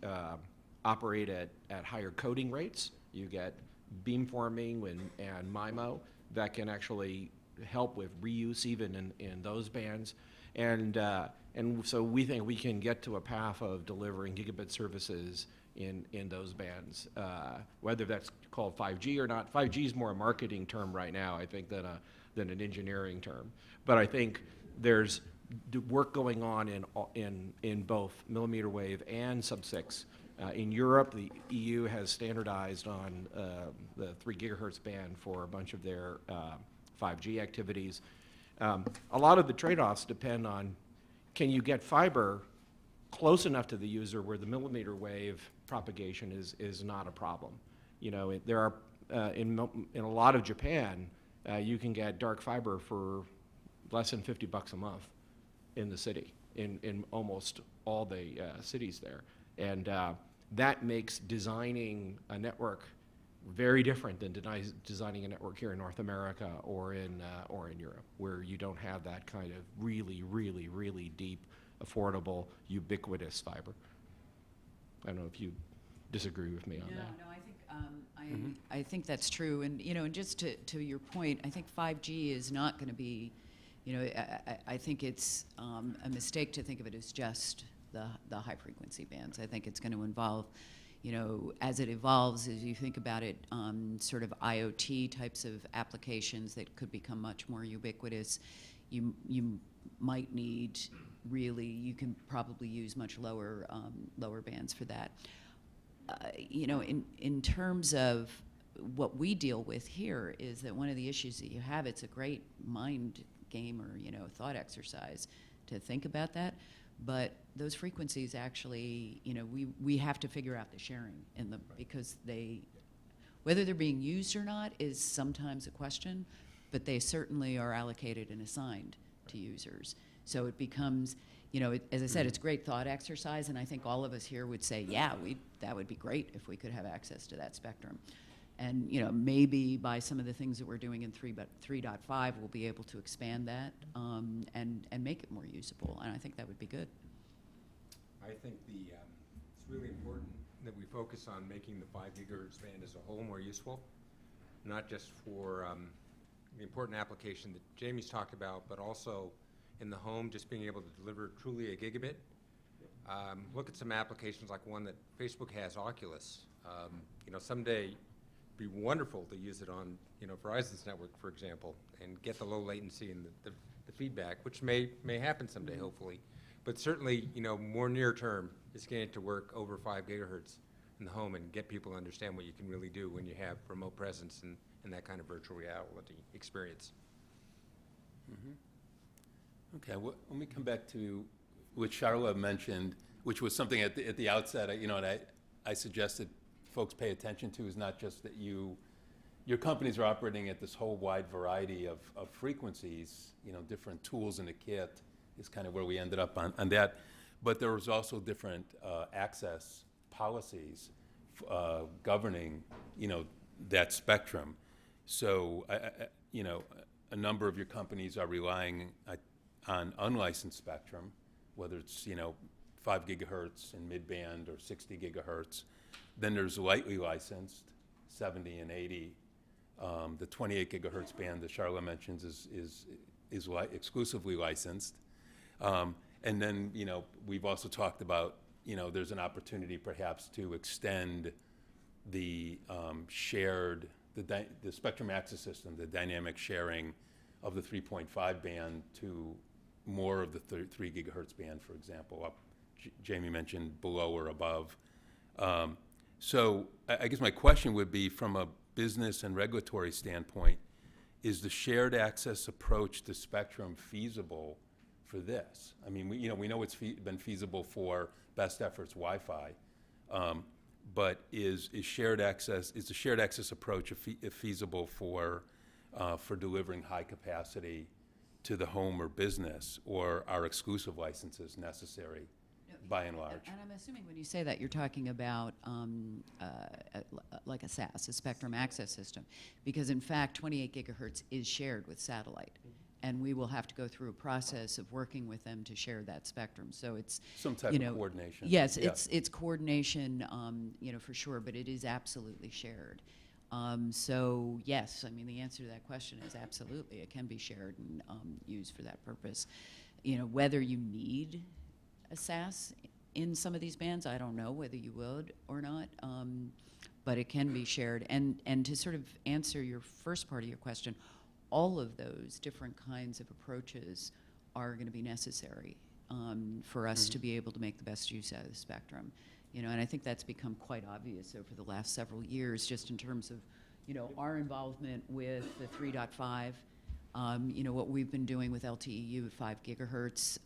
operate at higher coding rates. You get beamforming and MIMO that can actually help with reuse even in those bands. And so we think we can get to a path of delivering gigabit services in those bands, whether that's called 5G or not. 5G is more a marketing term right now, I think, than an engineering term. But I think there's work going on in both millimeter wave and sub-6. In Europe, the EU has standardized on the 3 gigahertz band for a bunch of their 5G activities. A lot of the trade-offs depend on, can you get fiber close enough to the user where the millimeter wave propagation is not a problem. You know, there are, in a lot of Japan, you can get dark fiber for less than $50 a month in the city, in almost all the cities there. And that makes designing a network very different than designing a network here in North America or in Europe, where you don't have that kind of really, really, really deep, affordable, ubiquitous fiber. I don't know if you disagree with me on that. No, I think I think that's true. And you know, and just to your point, I think 5G is not going to be, you know, I think it's a mistake to think of it as just the high frequency bands. I think it's going to involve, you know, as it evolves, as you think about it, sort of IoT types of applications that could become much more ubiquitous, you might need really, you can probably use much lower bands for that. You know, in terms of what we deal with here is that one of the issues that you have, it's a great mind game or, you know, thought exercise to think about that. But those frequencies actually, you know, we have to figure out the sharing in them because whether they're being used or not is sometimes a question, but they certainly are allocated and assigned to users. So it becomes, you know, as I said, it's a great thought exercise, and I think all of us here would say, yeah, that would be great if we could have access to that spectrum. And, you know, maybe by some of the things that we're doing in 3.5, we'll be able to expand that and make it more usable, and I think that would be good. I think it's really important that we focus on making the 5 gigahertz band as a whole more useful, not just for the important application that Jamie's talked about, but also in the home, just being able to deliver truly a gigabit. Look at some applications like one that Facebook has, Oculus. You know, someday it'd be wonderful to use it on, you know, Verizon's network, for example, and get the low latency and the feedback, which may happen someday, hopefully. But certainly, you know, more near term is getting it to work over 5 gigahertz in the home and get people to understand what you can really do when you have remote presence and that kind of virtual reality experience. Okay, well, let me come back to what Charlotte mentioned, which was something at the outset, you know, and I suggested folks pay attention to is not just that your companies are operating at this whole wide variety of frequencies, you know, different tools in the kit is kind of where we ended up on that. But there was also different access policies governing, you know, that spectrum. So, you know, a number of your companies are relying on unlicensed spectrum, whether it's, you know, 5 gigahertz in mid-band or 60 gigahertz. Then there's lightly licensed, 70 and 80. The 28 gigahertz band that Charlotte mentions is exclusively licensed. And then, you know, we've also talked about, you know, there's an opportunity perhaps to extend the the spectrum access system, the dynamic sharing of the 3.5 band to more of the 3 gigahertz band, for example, up, Jamie mentioned below or above. So I guess my question would be, from a business and regulatory standpoint, is the shared access approach to spectrum feasible for this? I mean, we know it's been feasible for best efforts Wi-Fi. but is the shared access approach feasible for delivering high capacity to the home or business, or are exclusive licenses necessary by and large? And I'm assuming when you say that, you're talking about like a SAS, a spectrum access system, because in fact, 28 gigahertz is shared with satellite, and we will have to go through a process of working with them to share that spectrum. So it's Some type of coordination. Yes, Yeah. it's coordination, for sure, but it is absolutely shared. So yes, I mean, the answer to that question is absolutely. It can be shared and used for that purpose. Whether you need a SAS in some of these bands, I don't know whether you would or not, but it can be shared. And to sort of answer your first part of your question, all of those different kinds of approaches are going to be necessary for us to be able to make the best use out of the spectrum. And I think that's become quite obvious over the last several years, just in terms of, our involvement with the 3.5, what we've been doing with LTE at 5 gigahertz,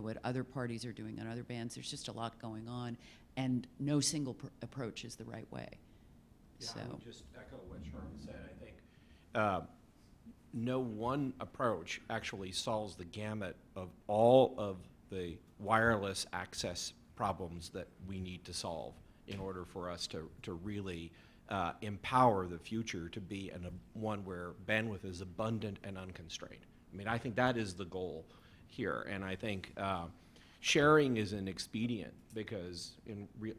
what other parties are doing on other bands. There's just a lot going on, and no single approach is the right way. Yeah, So. I would just echo what Sharma said. I think no one approach actually solves the gamut of all of the wireless access problems that we need to solve in order for us to really empower the future to be one where bandwidth is abundant and unconstrained. I mean, I think that is the goal here, and I think sharing is an expedient because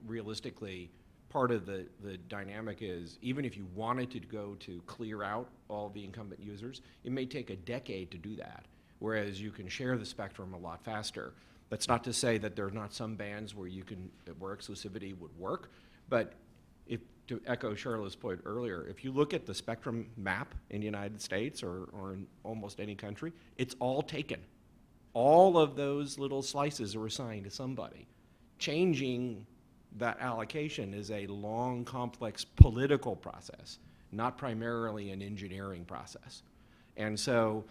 realistically, part of the dynamic is even if you wanted to go to clear out all the incumbent users, it may take a decade to do that, whereas you can share the spectrum a lot faster. That's not to say that there are not some bands where where exclusivity would work, but to echo Charlotte's point earlier, if you look at the spectrum map in the United States or in almost any country, it's all taken. All of those little slices are assigned to somebody. Changing that allocation is a long, complex political process, not primarily an engineering process. And so,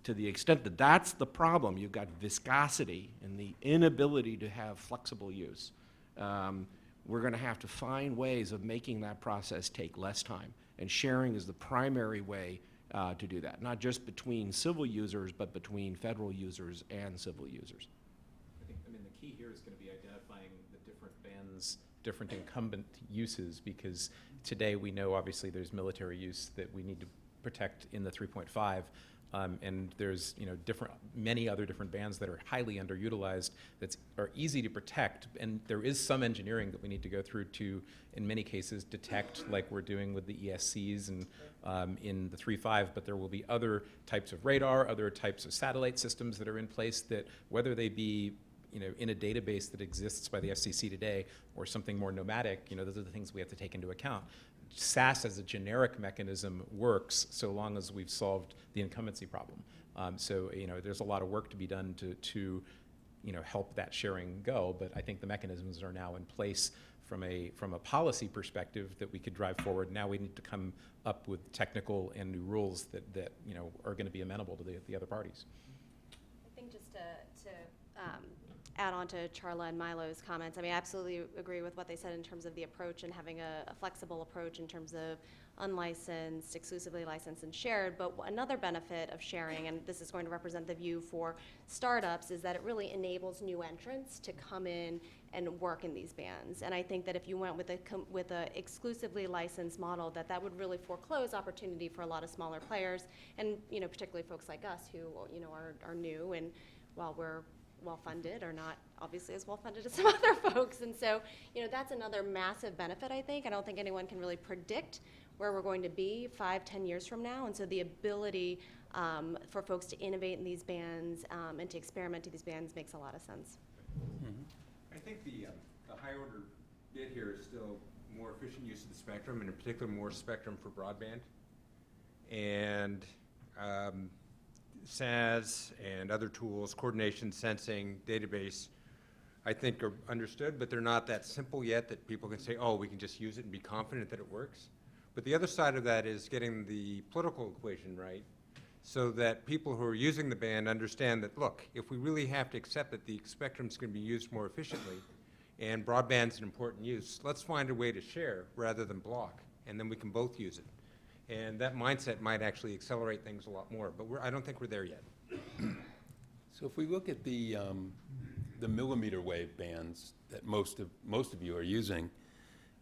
to the extent that that's the problem, you've got viscosity and the inability to have flexible use. We're going to have to find ways of making that process take less time. And sharing is the primary way to do that, not just between civil users, but between federal users and civil users. I mean, the key here is going to be identifying the different bands, different incumbent uses, because today we know obviously there's military use that we need to protect in the 3.5. And there's many other different bands that are highly underutilized that are easy to protect, and there is some engineering that we need to go through to, in many cases, detect, like we're doing with the ESCs and in the 3.5. But there will be other types of radar, other types of satellite systems that are in place that, whether they be in a database that exists by the FCC today or something more nomadic, those are the things we have to take into account. SAS as a generic mechanism works so long as we've solved the incumbency problem. So there's a lot of work to be done to help that sharing go, but I think the mechanisms are now in place from a policy perspective that we could drive forward. Now we need to come up with technical and new rules that are going to be amenable to the other parties. I think just to add on to Charla and Milo's comments, I mean, I absolutely agree with what they said in terms of the approach and having a flexible approach in terms of unlicensed, exclusively licensed, and shared. But another benefit of sharing, and this is going to represent the view for startups, is that it really enables new entrants to come in and work in these bands. And I think that if you went with a exclusively licensed model, that would really foreclose opportunity for a lot of smaller players, and particularly folks like us who are new, and while we're well-funded, are not obviously as well-funded as some other folks. And so, that's another massive benefit, I think. I don't think anyone can really predict where we're going to be 5-10 years from now. And so the ability for folks to innovate in these bands and to experiment in these bands makes a lot of sense. I think the high order bit here is still more efficient use of the spectrum, and in particular more spectrum for broadband. And SAS and other tools, coordination, sensing, database, I think are understood, but they're not that simple yet that people can say, oh, we can just use it and be confident that it works. But the other side of that is getting the political equation right, so that people who are using the band understand that, look, if we really have to accept that the spectrum is going to be used more efficiently, and broadband's an important use. Let's find a way to share rather than block, and then we can both use it. And that mindset might actually accelerate things a lot more, but I don't think we're there yet. So if we look at the millimeter wave bands that most of you are using,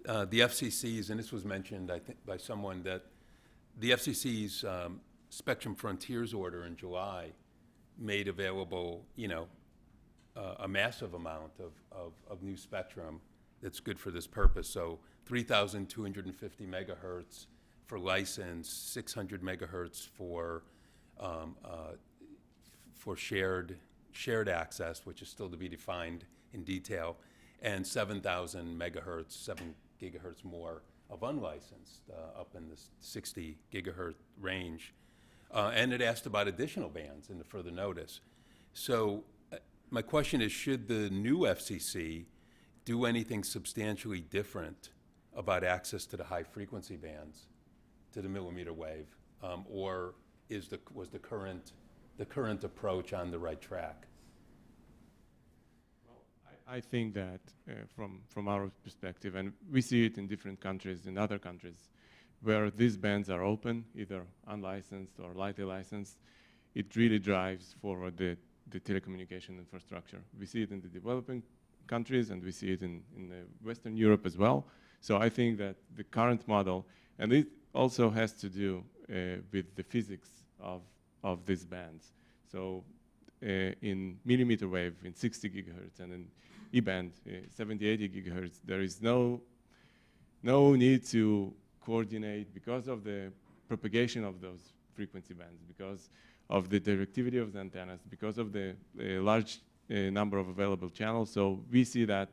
the FCC's, and this was mentioned, I think, by someone, that the FCC's Spectrum Frontiers order in July made available, a massive amount of new spectrum that's good for this purpose. So 3,250 megahertz for license, 600 megahertz for shared access, which is still to be defined in detail, and 7,000 megahertz, 7 gigahertz more of unlicensed, up in the 60 gigahertz range. And it asked about additional bands in the further notice. So my question is, should the new FCC do anything substantially different about access to the high frequency bands, to the millimeter wave, or was the current approach on the right track? I think that from our perspective, and we see it in different countries, in other countries, where these bands are open, either unlicensed or lightly licensed, it really drives forward the telecommunication infrastructure. We see it in the developing countries, and we see it in Western Europe as well. So I think that the current model, and it also has to do with the physics of these bands. So in millimeter wave, in 60 gigahertz, and in E-band, 70, 80 gigahertz, there is no need to coordinate because of the propagation of those frequency bands, because of the directivity of the antennas, because of the large number of available channels. So we see that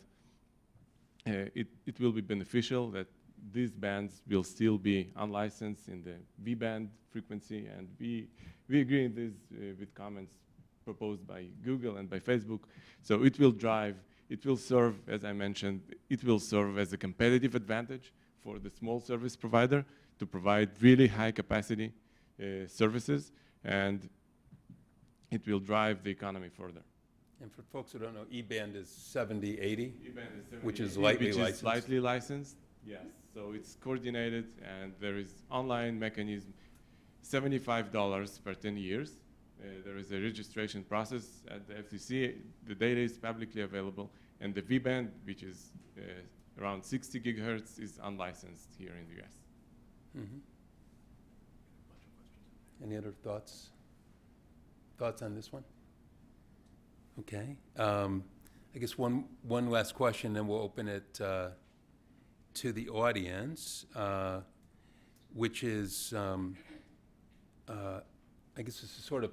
it will be beneficial that these bands will still be unlicensed in the V-band frequency, and we agree in this with comments proposed by Google and by Facebook. So it will serve, as I mentioned, it will serve as a competitive advantage for the small service provider to provide really high capacity services, and it will drive the economy further. And for folks who don't know, E-band is 70, 80, E-band is 70, which is 80, lightly which licensed. Is lightly licensed, yes. So it's coordinated, and there is online mechanism, $75 per 10 years. There is a registration process at the FCC. The data is publicly available, and the V-band, which is around 60 gigahertz, is unlicensed here in the US. Mm-hmm. Any other thoughts? Thoughts on this one? Okay. I guess one last question, then we'll open it to the audience, which is, I guess this is sort of,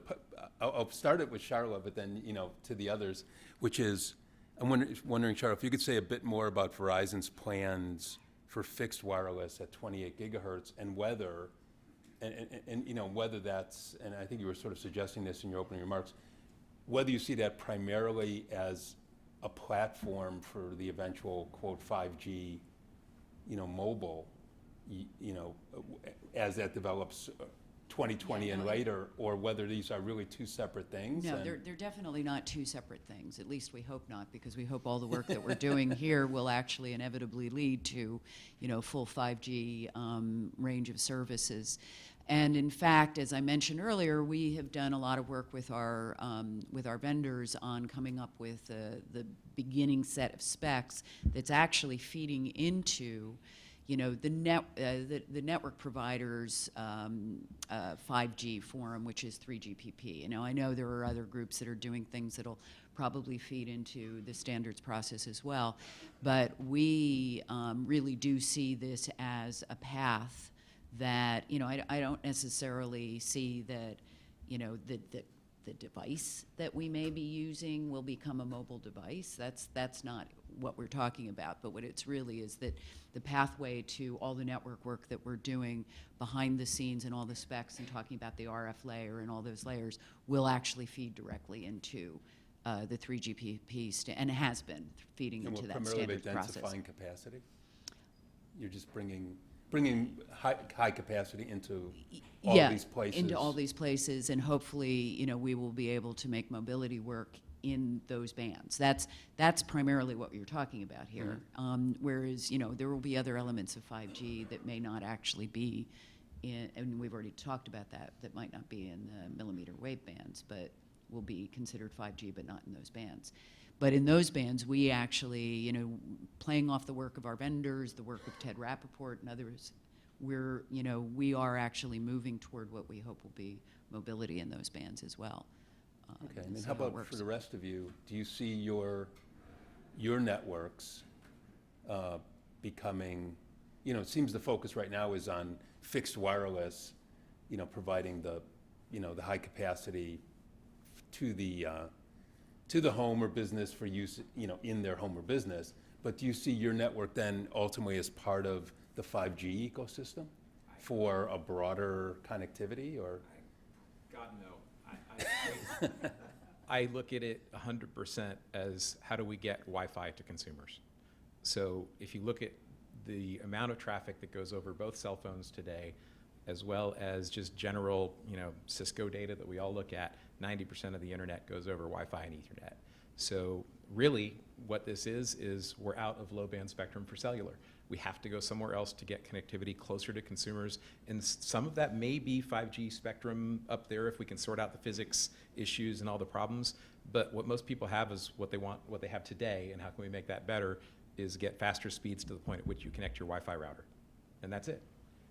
I'll start it with Charlotte, but then, to the others, which is, I'm wondering, Charlotte, if you could say a bit more about Verizon's plans for fixed wireless at 28 gigahertz and whether, whether that's, and I think you were sort of suggesting this in your opening remarks, whether you see that primarily as a platform for the eventual, quote, 5G, mobile, as that develops 2020 and later, or whether these are really two separate things. No, they're definitely not two separate things. At least we hope not, because we hope all the work that we're doing here will actually inevitably lead to, full 5G range of services. And in fact, as I mentioned earlier, we have done a lot of work with our vendors on coming up with the beginning set of specs that's actually feeding into, the network providers' 5G forum, which is 3GPP. I know there are other groups that are doing things that'll probably feed into the standards process as well, but we really do see this as a path that, I don't necessarily see that, the device that we may be using will become a mobile device. That's not what we're talking about, but what it's really is that the pathway to all the network work that we're doing behind the scenes and all the specs and talking about the RF layer and all those layers will actually feed directly into the 3GPP, and it has been feeding into that standards process. And densifying capacity? You're just bringing high capacity into all these places. Into all these places, and hopefully, we will be able to make mobility work in those bands. That's primarily what you're talking about here. Whereas, there will be other elements of 5G that may not actually be in, and we've already talked about that might not be in the millimeter wave bands, but will be considered 5G, but not in those bands. But in those bands, we actually, playing off the work of our vendors, the work of Ted Rappaport and others, we are actually moving toward what we hope will be mobility in those bands as well. Okay, and then so how it about works. for the rest of you? Do you see your networks becoming, it seems the focus right now is on fixed wireless, providing the high capacity to the home or business for use, in their home or business. But do you see your network then ultimately as part of the 5G ecosystem for a broader connectivity, or? God, no. I look at it 100% as how do we get Wi-Fi to consumers. So if you look at the amount of traffic that goes over both cell phones today, as well as just general, Cisco data that we all look at, 90% of the internet goes over Wi-Fi and Ethernet. So really what this is we're out of low-band spectrum for cellular. We have to go somewhere else to get connectivity closer to consumers. And some of that may be 5G spectrum up there if we can sort out the physics issues and all the problems. But what most people have is what they want, what they have today, and how can we make that better is get faster speeds to the point at which you connect your Wi-Fi router. And that's it.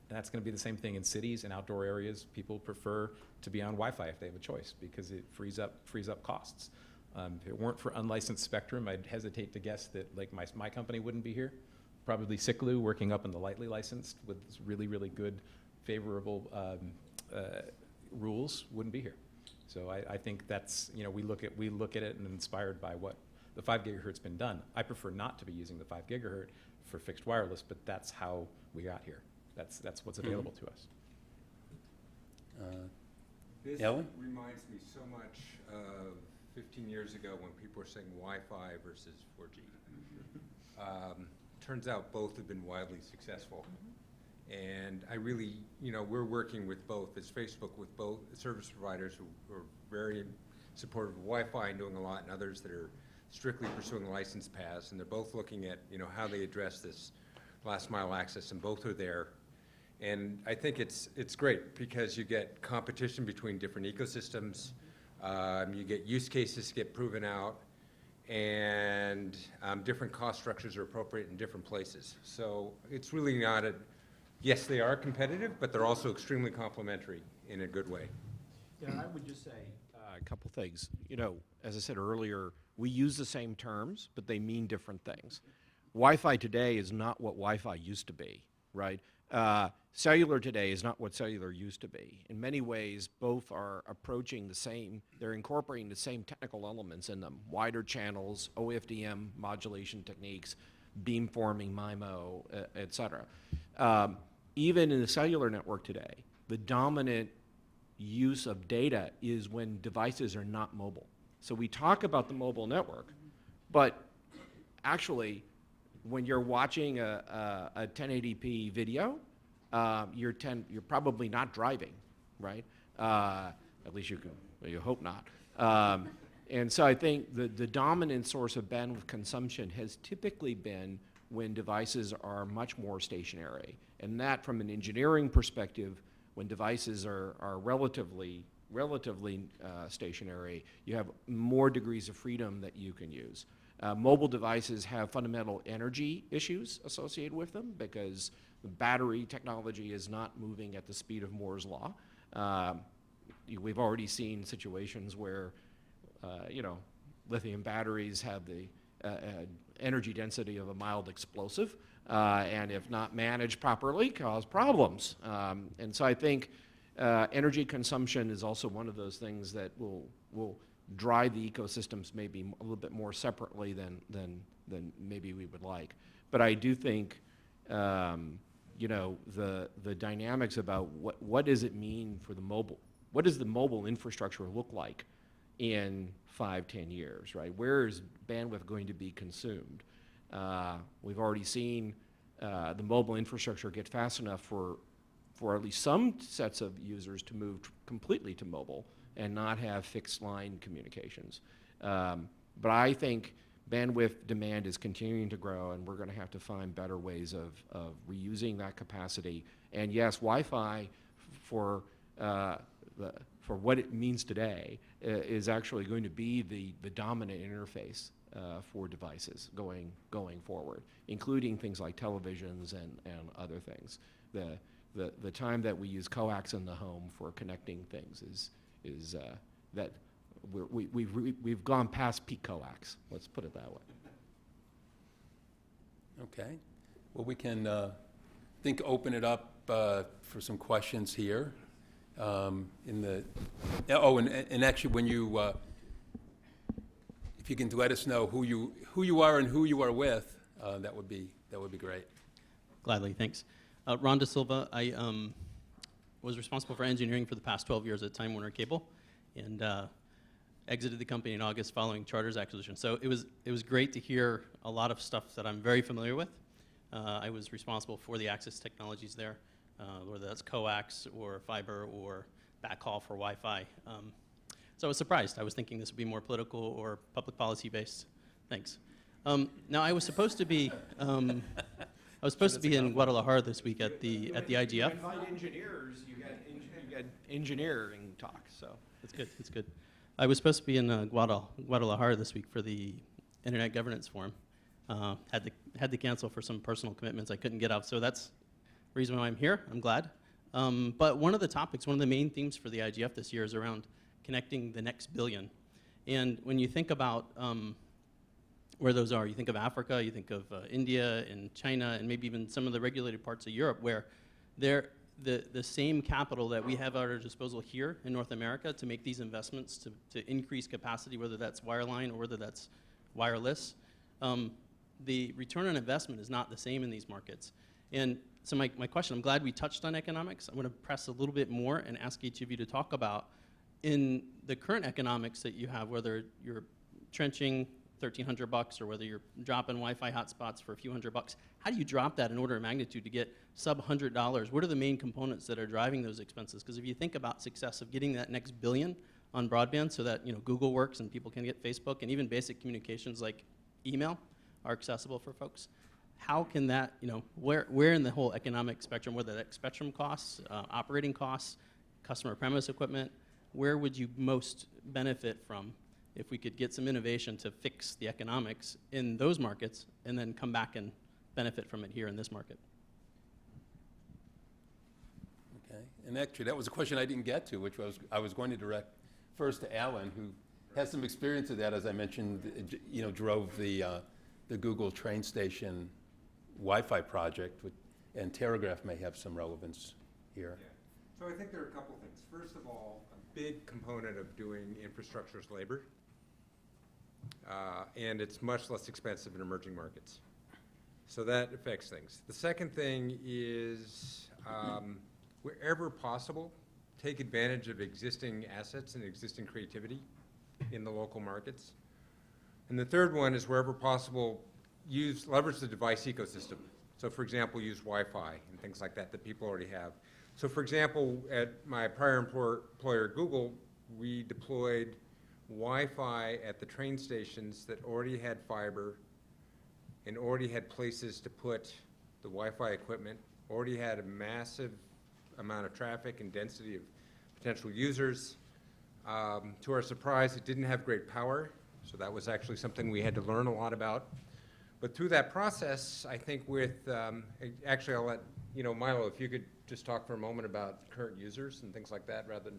And that's going to be the same thing in cities and outdoor areas. People prefer to be on Wi-Fi if they have a choice because it frees up costs. If it weren't for unlicensed spectrum, I'd hesitate to guess that like my company wouldn't be here. Probably Ciclu working up in the lightly licensed with really, really good, favorable rules wouldn't be here. So I think that's, we look at it and inspired by what the 5 gigahertz been done. I prefer not to be using the 5 gigahertz for fixed wireless, but that's how we got here. That's what's available to us. This Ellen? reminds me so much of 15 years ago when people were saying Wi-Fi versus 4G. Turns out both have been widely successful. And I really, we're working with both, as Facebook, with both service providers who are very supportive of Wi-Fi and doing a lot, and others that are strictly pursuing license paths. And they're both looking at, how they address this last mile access, and both are there. And I think it's great because you get competition between different ecosystems. You get use cases get proven out, and different cost structures are appropriate in different places. So it's really not yes, they are competitive, but they're also extremely complementary in a good way. Yeah, I would just say a couple things. As I said earlier, we use the same terms, but they mean different things. Wi-Fi today is not what Wi-Fi used to be, right? Cellular today is not what cellular used to be. In many ways, both are approaching the same, they're incorporating the same technical elements in them, wider channels, OFDM modulation techniques, beamforming, MIMO, et cetera. Even in the cellular network today, the dominant use of data is when devices are not mobile. So we talk about the mobile network, but actually, when you're watching a 1080p video, you're probably not driving, right? At least you hope not. And so I think the dominant source of bandwidth consumption has typically been when devices are much more stationary. And that, from an engineering perspective, when devices are relatively stationary, you have more degrees of freedom that you can use. Mobile devices have fundamental energy issues associated with them because the battery technology is not moving at the speed of Moore's law. We've already seen situations where, lithium batteries have the energy density of a mild explosive, and if not managed properly, cause problems. And so I think energy consumption is also one of those things that will drive the ecosystems maybe a little bit more separately than maybe we would like. But I do think, the dynamics about what does it mean for the mobile, what does the mobile infrastructure look like in 5-10 years, right? Where is bandwidth going to be consumed? We've already seen the mobile infrastructure get fast enough for at least some sets of users to move completely to mobile and not have fixed line communications. But I think bandwidth demand is continuing to grow, and we're going to have to find better ways of reusing that capacity. And yes, Wi-Fi for what it means today is actually going to be the dominant interface for devices going forward, including things like televisions and other things. The time that we use coax in the home for connecting things is that we've gone past peak coax. Let's put it that way. Okay. Well, we can open it up for some questions here. And actually, when you, if you can let us know who you are and who you are with, that would be great. Gladly, thanks. Ron Da Silva. I was responsible for engineering for the past 12 years at Time Warner Cable, and exited the company in August following Charter's acquisition. So it was great to hear a lot of stuff that I'm very familiar with. I was responsible for the access technologies there, whether that's coax or fiber or backhaul for Wi-Fi. So I was surprised. I was thinking this would be more political or public policy based. Thanks. Now I was supposed to be in Guadalajara this week at the IGF. You invite engineers. You got engineering talk. So That's good. That's good. I was supposed to be in Guadalajara this week for the Internet Governance Forum. Had to cancel for some personal commitments I couldn't get off. So that's the reason why I'm here. I'm glad. But one of the main themes for the IGF this year is around connecting the next billion. And when you think about where those are, you think of Africa, you think of India and China, and maybe even some of the regulated parts of Europe where the same capital that we have at our disposal here in North America to make these investments to increase capacity, whether that's wireline or whether that's wireless, the return on investment is not the same in these markets. And so my question, I'm glad we touched on economics. I'm going to press a little bit more and ask each of you to talk about, in the current economics that you have, whether you're trenching $1,300 or whether you're dropping Wi-Fi hotspots for a few $100, how do you drop that in order of magnitude to get sub $100? What are the main components that are driving those expenses? Because if you think about success of getting that next billion on broadband so that Google works and people can get Facebook, and even basic communications like email are accessible for folks, how can that, where in the whole economic spectrum, whether that's spectrum costs, operating costs, customer premise equipment, where would you most benefit from if we could get some innovation to fix the economics in those markets and then come back and benefit from it here in this market? Okay. And actually, that was a question I didn't get to, which I was going to direct first to Alan, who has some experience with that. As I mentioned, drove the Google train station Wi-Fi project, and TERRAGRAPH may have some relevance here. Yeah. So I think there are a couple things. First of all, a big component of doing infrastructure is labor, and it's much less expensive in emerging markets. So that affects things. The second thing is, wherever possible, take advantage of existing assets and existing creativity in the local markets. And the third one is, wherever possible, leverage the device ecosystem. So for example, use Wi-Fi and things like that people already have. So for example, at my prior employer, Google, we deployed Wi-Fi at the train stations that already had fiber and already had places to put the Wi-Fi equipment, already had a massive amount of traffic and density of potential users. To our surprise, it didn't have great power, so that was actually something we had to learn a lot about. But through that process, I think actually I'll let Milo, if you could just talk for a moment about current users and things like that, rather than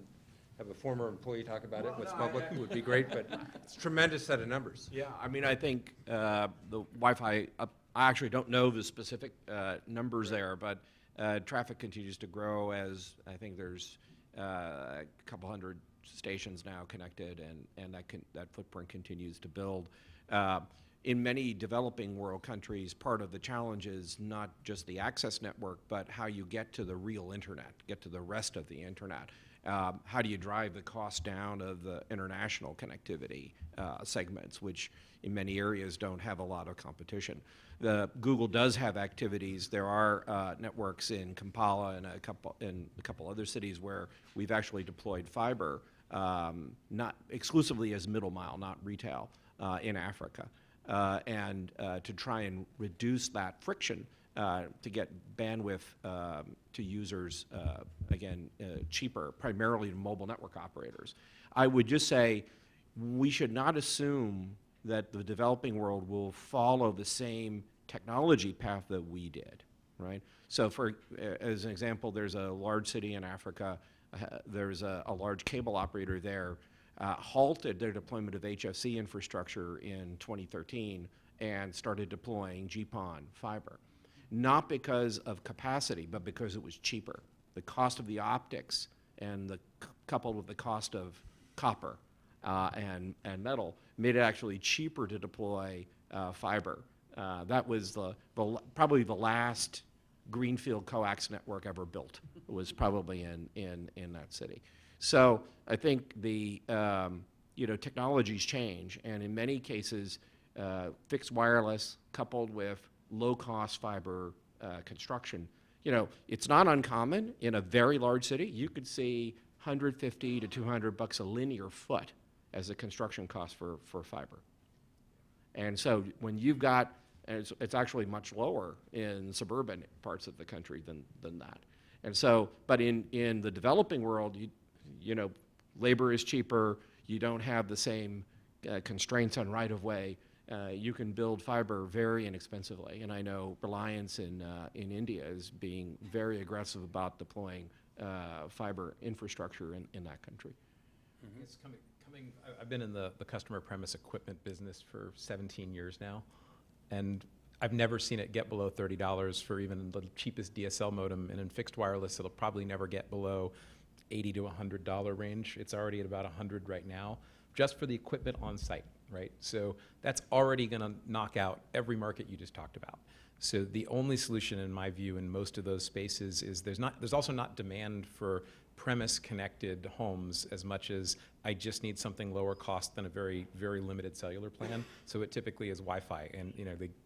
have a former employee talk about what's public would be great, but it's a tremendous set of numbers. Yeah, I think the Wi-Fi, I actually don't know the specific numbers there, but traffic continues to grow as I think there's a couple hundred stations now connected, and that footprint continues to build. in many developing world countries, part of the challenge is not just the access network, but how you get to the real internet, get to the rest of the internet. How do you drive the cost down of the international connectivity segments, which in many areas don't have a lot of competition? Google does have activities. There are networks in Kampala and a couple other cities where we've actually deployed fiber, not exclusively as middle mile, not retail, in Africa, and to try and reduce that friction to get bandwidth to users, again, cheaper, primarily to mobile network operators. I would just say we should not assume that the developing world will follow the same technology path that we did, right? So as an example, there's a large city in Africa, there's a large cable operator there, halted their deployment of HFC infrastructure in 2013 and started deploying GPON fiber. Not because of capacity, but because it was cheaper. The cost of the optics and coupled with the cost of copper and metal made it actually cheaper to deploy fiber. That was probably the last greenfield coax network ever built. It was probably in that city. So I think the technologies change, and in many cases, fixed wireless coupled with low-cost fiber construction. It's not uncommon in a very large city. You could see $150 to $200 a linear foot as a construction cost for fiber. And so when you've got, and it's actually much lower in suburban parts of the country than that. And so, but in the developing world, labor is cheaper. You don't have the same constraints on right-of-way. You can build fiber very inexpensively, and I know Reliance in India is being very aggressive about deploying fiber infrastructure in that country. Mm-hmm. It's coming. I've been in the customer premise equipment business for 17 years now, and I've never seen it get below $30 for even the cheapest DSL modem, and in fixed wireless, it'll probably never get below $80 to $100 range. It's already at about $100 right now, just for the equipment on site. Right? So that's already going to knock out every market you just talked about. So the only solution, in my view, in most of those spaces is there's also not demand for premise-connected homes as much as I just need something lower cost than a very, very limited cellular plan. So it typically is Wi-Fi. And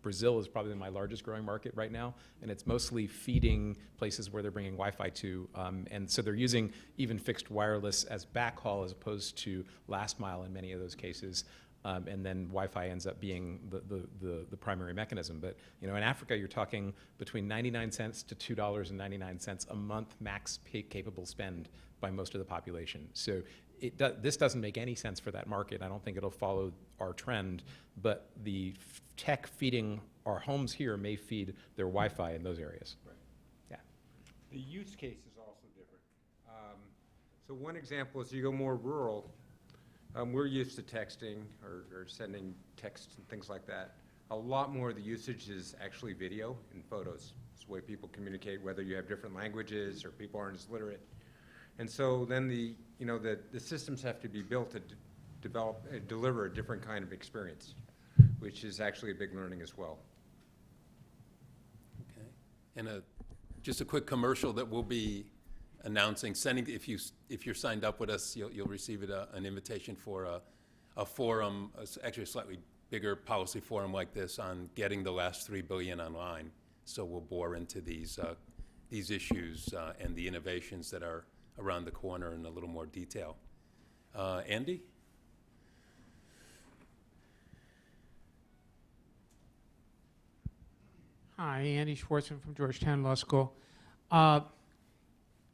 Brazil is probably my largest growing market right now, and it's mostly feeding places where they're bringing Wi-Fi to. And so they're using even fixed wireless as backhaul as opposed to last mile in many of those cases. And then Wi-Fi ends up being the primary mechanism. But in Africa, you're talking between 99 cents to $2.99 a month max capable spend by most of the population. So this doesn't make any sense for that market. I don't think it'll follow our trend. But the tech feeding our homes here may feed their Wi-Fi in those areas. Right. Yeah. The use case is also different. So one example is you go more rural. We're used to texting or sending texts and things like that. A lot more of the usage is actually video and photos. It's the way people communicate, whether you have different languages or people aren't as literate. And so then the systems have to be built to deliver a different kind of experience, which is actually a big learning as well. Okay. And just a quick commercial that we'll be announcing, if you're signed up with us, you'll receive an invitation for a forum, actually a slightly bigger policy forum like this on getting the last $3 billion online. So we'll bore into these issues and the innovations that are around the corner in a little more detail. Andy? Hi, Andy Schwartzman from Georgetown Law School.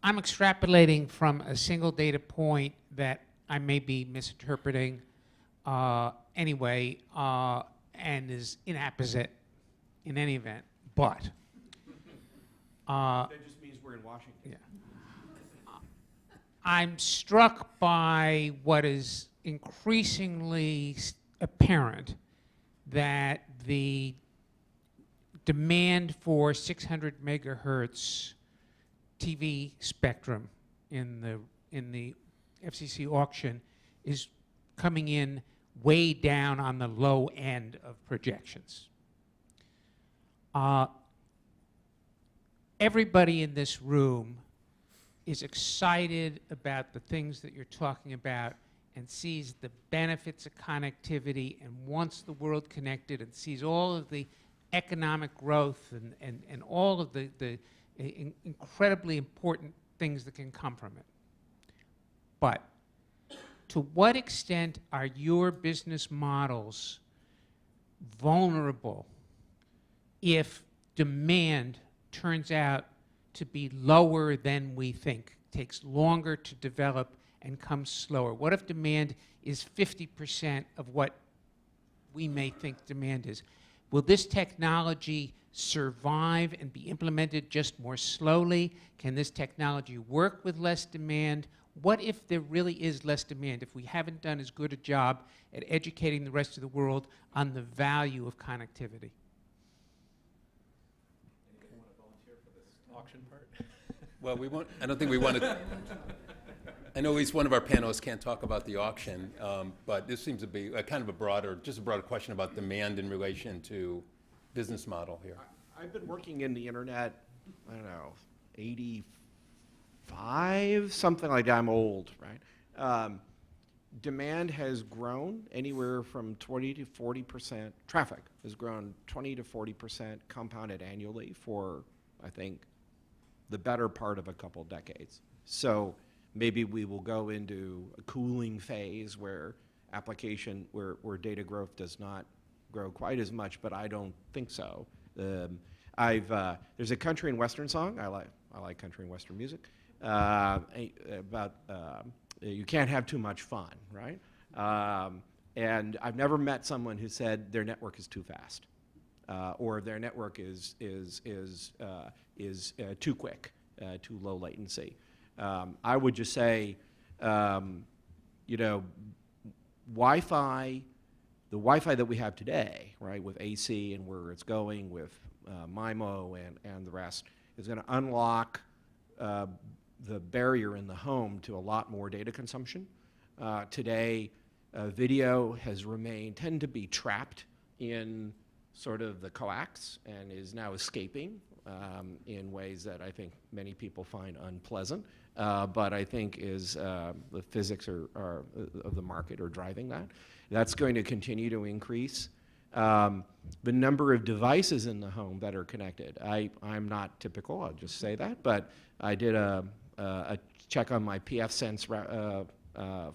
I'm extrapolating from a single data point that I may be misinterpreting anyway, and is inapposite in any event, but. That just means we're in Washington. Yeah. I'm struck by what is increasingly apparent, that the demand for 600 megahertz TV spectrum in the FCC auction is coming in way down on the low end of projections. Everybody in this room is excited about the things that you're talking about and sees the benefits of connectivity and wants the world connected and sees all of the economic growth and all of the incredibly important things that can come from it. But to what extent are your business models vulnerable if demand turns out to be lower than we think, takes longer to develop and comes slower? What if demand is 50% of what we may think demand is? Will this technology survive and be implemented just more slowly? Can this technology work with less demand? What if there really is less demand, if we haven't done as good a job at educating the rest of the world on the value of connectivity? Anyone want to volunteer for this auction part? Well, we won't, I don't think we want to. I know at least one of our panelists can't talk about the auction, but this seems to be a kind of a broader question about demand in relation to business model here. I've been working in the internet, I don't know, 85, something like that. I'm old, right? Demand has grown anywhere from 20 to 40%. Traffic has grown 20 to 40% compounded annually for, I think, the better part of a couple decades. So maybe we will go into a cooling phase where where data growth does not grow quite as much, but I don't think so. There's a country and western song. I like country and western music. About you can't have too much fun, right? And I've never met someone who said their network is too fast, or their network is too quick, too low latency. I would just say, Wi-Fi, the Wi-Fi that we have today, right, with AC and where it's going with MIMO and the rest, is going to unlock the barrier in the home to a lot more data consumption. Today, video has tend to be trapped in sort of the coax and is now escaping in ways that I think many people find unpleasant. But I think the physics of the market are driving that. That's going to continue to increase. The number of devices in the home that are connected. I'm not typical, I'll just say that, but I did a check on my PFSense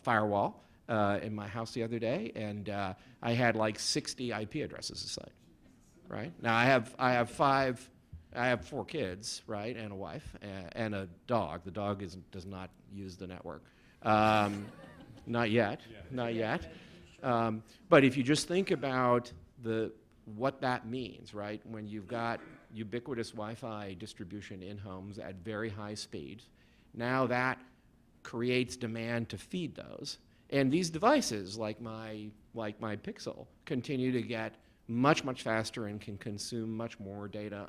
firewall in my house the other day, and I had like 60 IP addresses assigned, right? Now I have 4 kids, right, and a wife, and a dog. The dog does not use the network. Not yet, not yet. But if you just think about what that means, right, when you've got ubiquitous Wi-Fi distribution in homes at very high speeds, now that creates demand to feed those. And these devices, like my Pixel, continue to get much, much faster and can consume much more data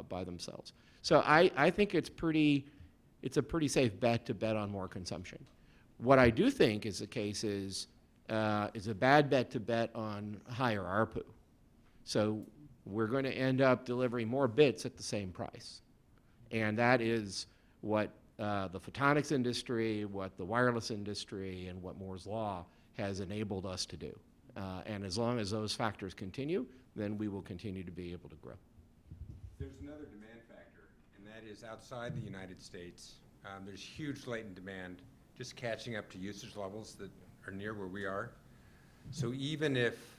by themselves. So I think it's a pretty safe bet to bet on more consumption. What I do think is the case is a bad bet to bet on higher ARPU. So we're going to end up delivering more bits at the same price. And that is what the photonics industry, what the wireless industry, and what Moore's Law has enabled us to do. And as long as those factors continue, then we will continue to be able to grow. There's another demand factor, and that is outside the United States. There's huge latent demand just catching up to usage levels that are near where we are. So even if,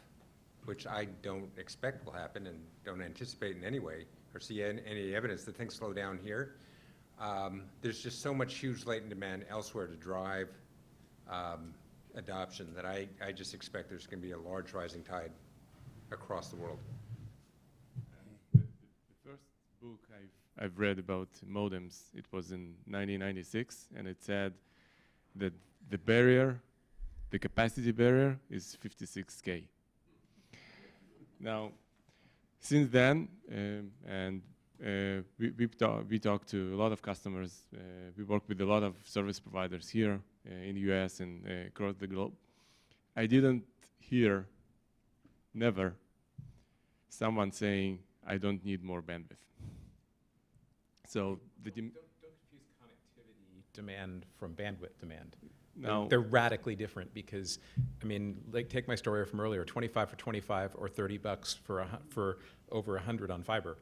which I don't expect will happen and don't anticipate in any way or see any evidence that things slow down here, there's just so much huge latent demand elsewhere to drive adoption that I just expect there's going to be a large rising tide across the world. The first book I've read about modems, it was in 1996, and it said that the capacity barrier is 56K. Now, since then, we talked to a lot of customers. We work with a lot of service providers here in the US and across the globe. I didn't hear, never, someone saying, I don't need more bandwidth. So Don't confuse connectivity demand from bandwidth demand. now, They're radically different because, I mean, like take my story from earlier, 25 for 25 or $30 for over 100 on fiber.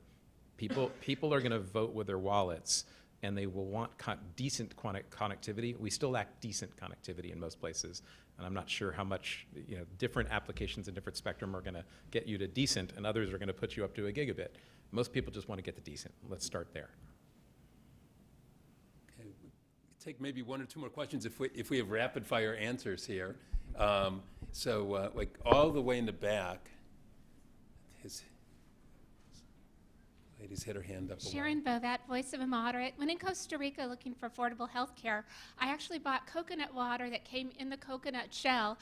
People are going to vote with their wallets, and they will want decent connectivity. We still lack decent connectivity in most places, and I'm not sure how much different applications and different spectrum are going to get you to decent, and others are going to put you up to a gigabit. Most people just want to get to decent. Let's start there. Okay, take maybe one or two more questions if we have rapid fire answers here. Like all the way in the back, his lady's hit her hand up. a lot. Sharon Bovat, voice of a moderate. When in Costa Rica looking for affordable health care, I actually bought coconut water that came in the coconut shell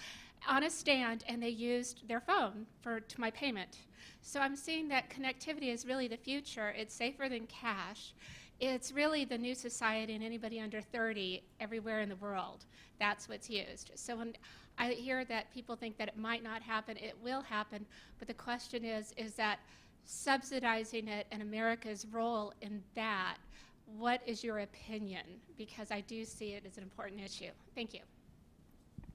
on a stand, and they used their phone to my payment. So I'm seeing that connectivity is really the future. It's safer than cash. It's really the new society, and anybody under 30 everywhere in the world, that's what's used. So when I hear that people think that it might not happen, it will happen, but the question is that subsidizing it and America's role in that, what is your opinion? Because I do see it as an important issue. Thank you.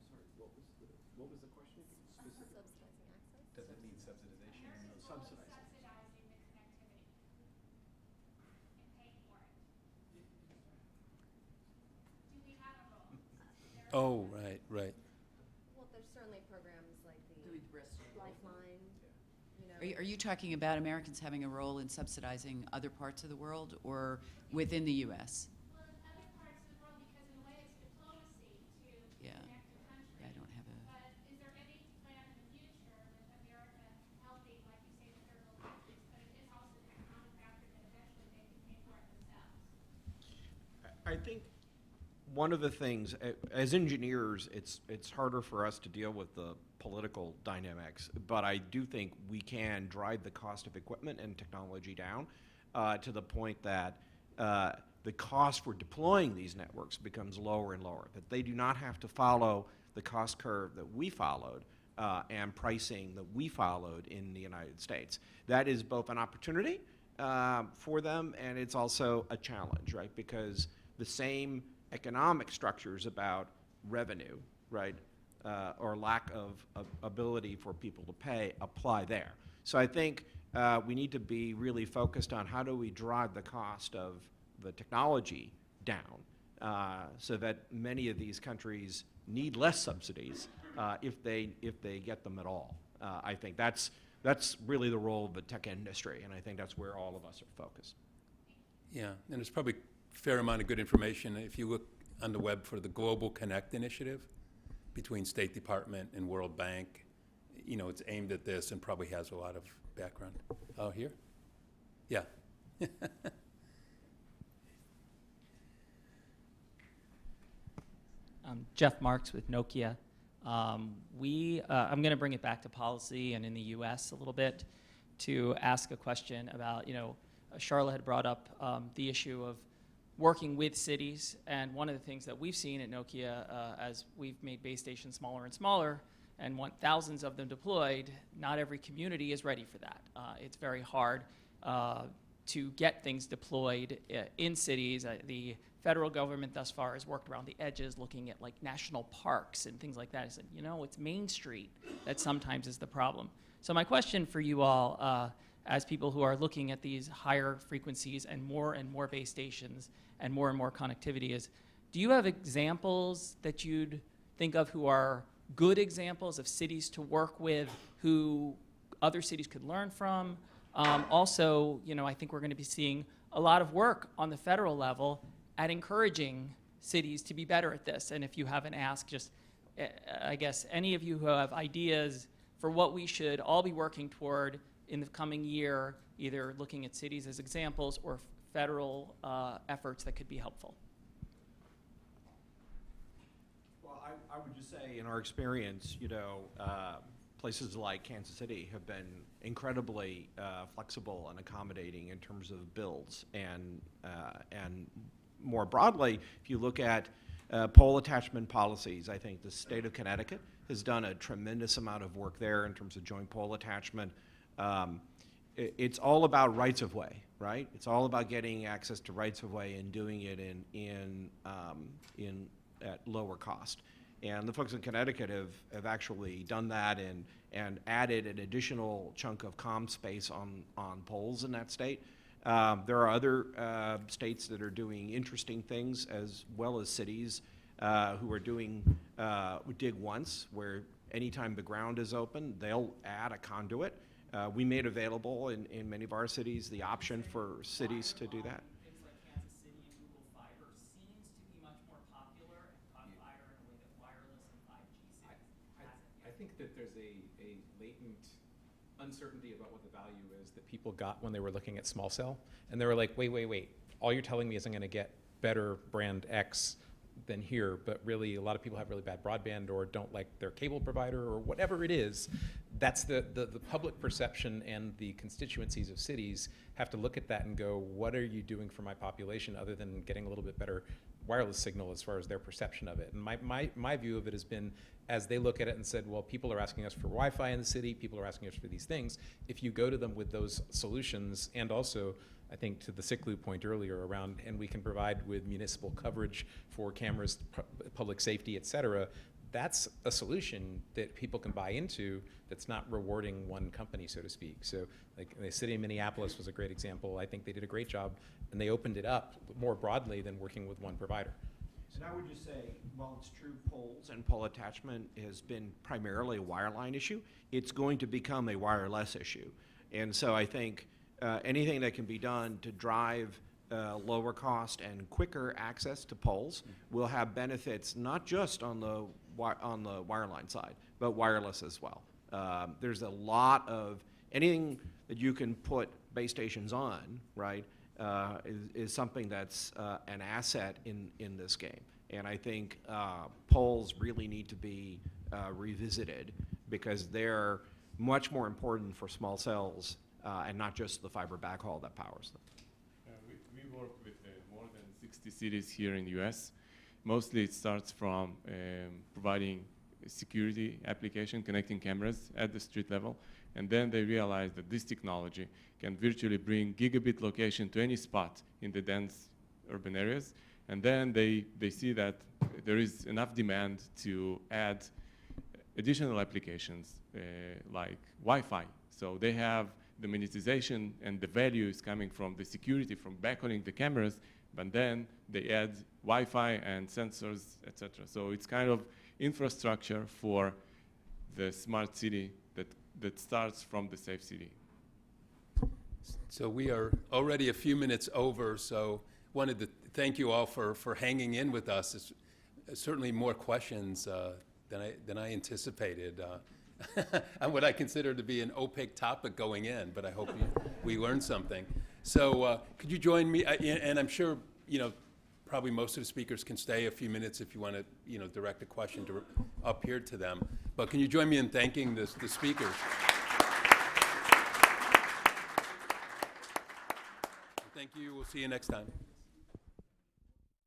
Sorry, what was the question? Subsidizing access? Does it need subsidization? Subsidizing the connectivity and paying for it. Do we have a role? Oh, right, right. Well, there's certainly programs like the Lifeline, Are you talking about Americans having a role in subsidizing other parts of the world or within the U.S.? Well, in other parts of the world, because in a way it's diplomacy to Yeah. connect the country. Yeah, I don't have a. But is there any plan in the future with America helping, like you say, the third world countries, but it is also an economic factor that eventually they can pay for it themselves? I think one of the things, as engineers, it's harder for us to deal with the political dynamics, but I do think we can drive the cost of equipment and technology down to the point that the cost for deploying these networks becomes lower and lower, that they do not have to follow the cost curve that we followed and pricing that we followed in the United States. That is both an opportunity for them, and it's also a challenge, right? Because the same economic structures about revenue, right, or lack of ability for people to pay apply there. So I think we need to be really focused on how do we drive the cost of the technology down so that many of these countries need less subsidies if they get them at all. I think that's really the role of the tech industry, and I think that's where all of us are focused. Yeah, and there's probably a fair amount of good information if you look on the web for the Global Connect initiative between State Department and World Bank. It's aimed at this and probably has a lot of background. Oh, here? Yeah. Jeff Marks with Nokia. I'm going to bring it back to policy and in the U.S. a little bit to ask a question about, Charlotte had brought up the issue of working with cities, and one of the things that we've seen at Nokia as we've made base stations smaller and smaller and want thousands of them deployed, not every community is ready for that. It's very hard to get things deployed in cities. The federal government thus far has worked around the edges looking at like national parks and things like that. I said, it's Main Street that sometimes is the problem. So my question for you all, as people who are looking at these higher frequencies and more base stations and more connectivity is, do you have examples that you'd think of who are good examples of cities to work with who other cities could learn from? Also, I think we're going to be seeing a lot of work on the federal level at encouraging cities to be better at this. And if you haven't asked, just, I guess, any of you who have ideas for what we should all be working toward in the coming year, either looking at cities as examples or federal efforts that could be helpful. Well, I would just say, in our experience, places like Kansas City have been incredibly flexible and accommodating in terms of builds, and more broadly, if you look at Pole attachment policies, I think the state of Connecticut has done a tremendous amount of work there in terms of joint pole attachment. It's all about rights of way, right? It's all about getting access to rights of way and doing it at lower cost. And the folks in Connecticut have actually done that and added an additional chunk of comm space on poles in that state. There are other states that are doing interesting things, as well as cities who are doing dig once, where anytime the ground is open, they'll add a conduit. We made available in many of our cities the option for cities to do that. Things like Kansas City and Google Fiber seems to be much more popular and caught fire in a way that wireless and 5G hasn't. I think that there's a latent uncertainty about what the value is that people got when they were looking at small cell. And they were like, wait. All you're telling me is I'm going to get better brand X than here, but really a lot of people have really bad broadband or don't like their cable provider or whatever it is. That's the public perception, and the constituencies of cities have to look at that and go, what are you doing for my population other than getting a little bit better wireless signal as far as their perception of it? And my view of it has been, as they look at it and said, well, people are asking us for Wi-Fi in the city, people are asking us for these things. If you go to them with those solutions, and also I think to the Siklu point earlier around, and we can provide with municipal coverage for cameras, public safety, et cetera, that's a solution that people can buy into that's not rewarding one company, so to speak. So like the city of Minneapolis was a great example. I think they did a great job, and they opened it up more broadly than working with one provider. And I would just say, while it's true poles and pole attachment has been primarily a wireline issue, it's going to become a wireless issue. And so I think anything that can be done to drive lower cost and quicker access to poles will have benefits not just on the wireline side, but wireless as well. There's a lot of anything that you can put base stations on, right, is something that's an asset in this game. And I think poles really need to be revisited because they're much more important for small cells and not just the fiber backhaul that powers them. We work with more than 60 cities here in the US. Mostly it starts from providing a security application, connecting cameras at the street level, and then they realize that this technology can virtually bring gigabit location to any spot in the dense urban areas, and then they see that there is enough demand to add additional applications like Wi-Fi. So they have the monetization and the value is coming from the security, from backhauling the cameras, but then they add Wi-Fi and sensors, etc. So it's kind of infrastructure for the smart city that starts from the safe city. So we are already a few minutes over, so wanted to thank you all for hanging in with us. It's certainly more questions than I anticipated on what I consider to be an opaque topic going in, but I hope we learned something. So could you join me, and I'm sure, probably most of the speakers can stay a few minutes if you want to, direct a question up here to them. But can you join me in thanking the speakers? Thank you. We'll see you next time.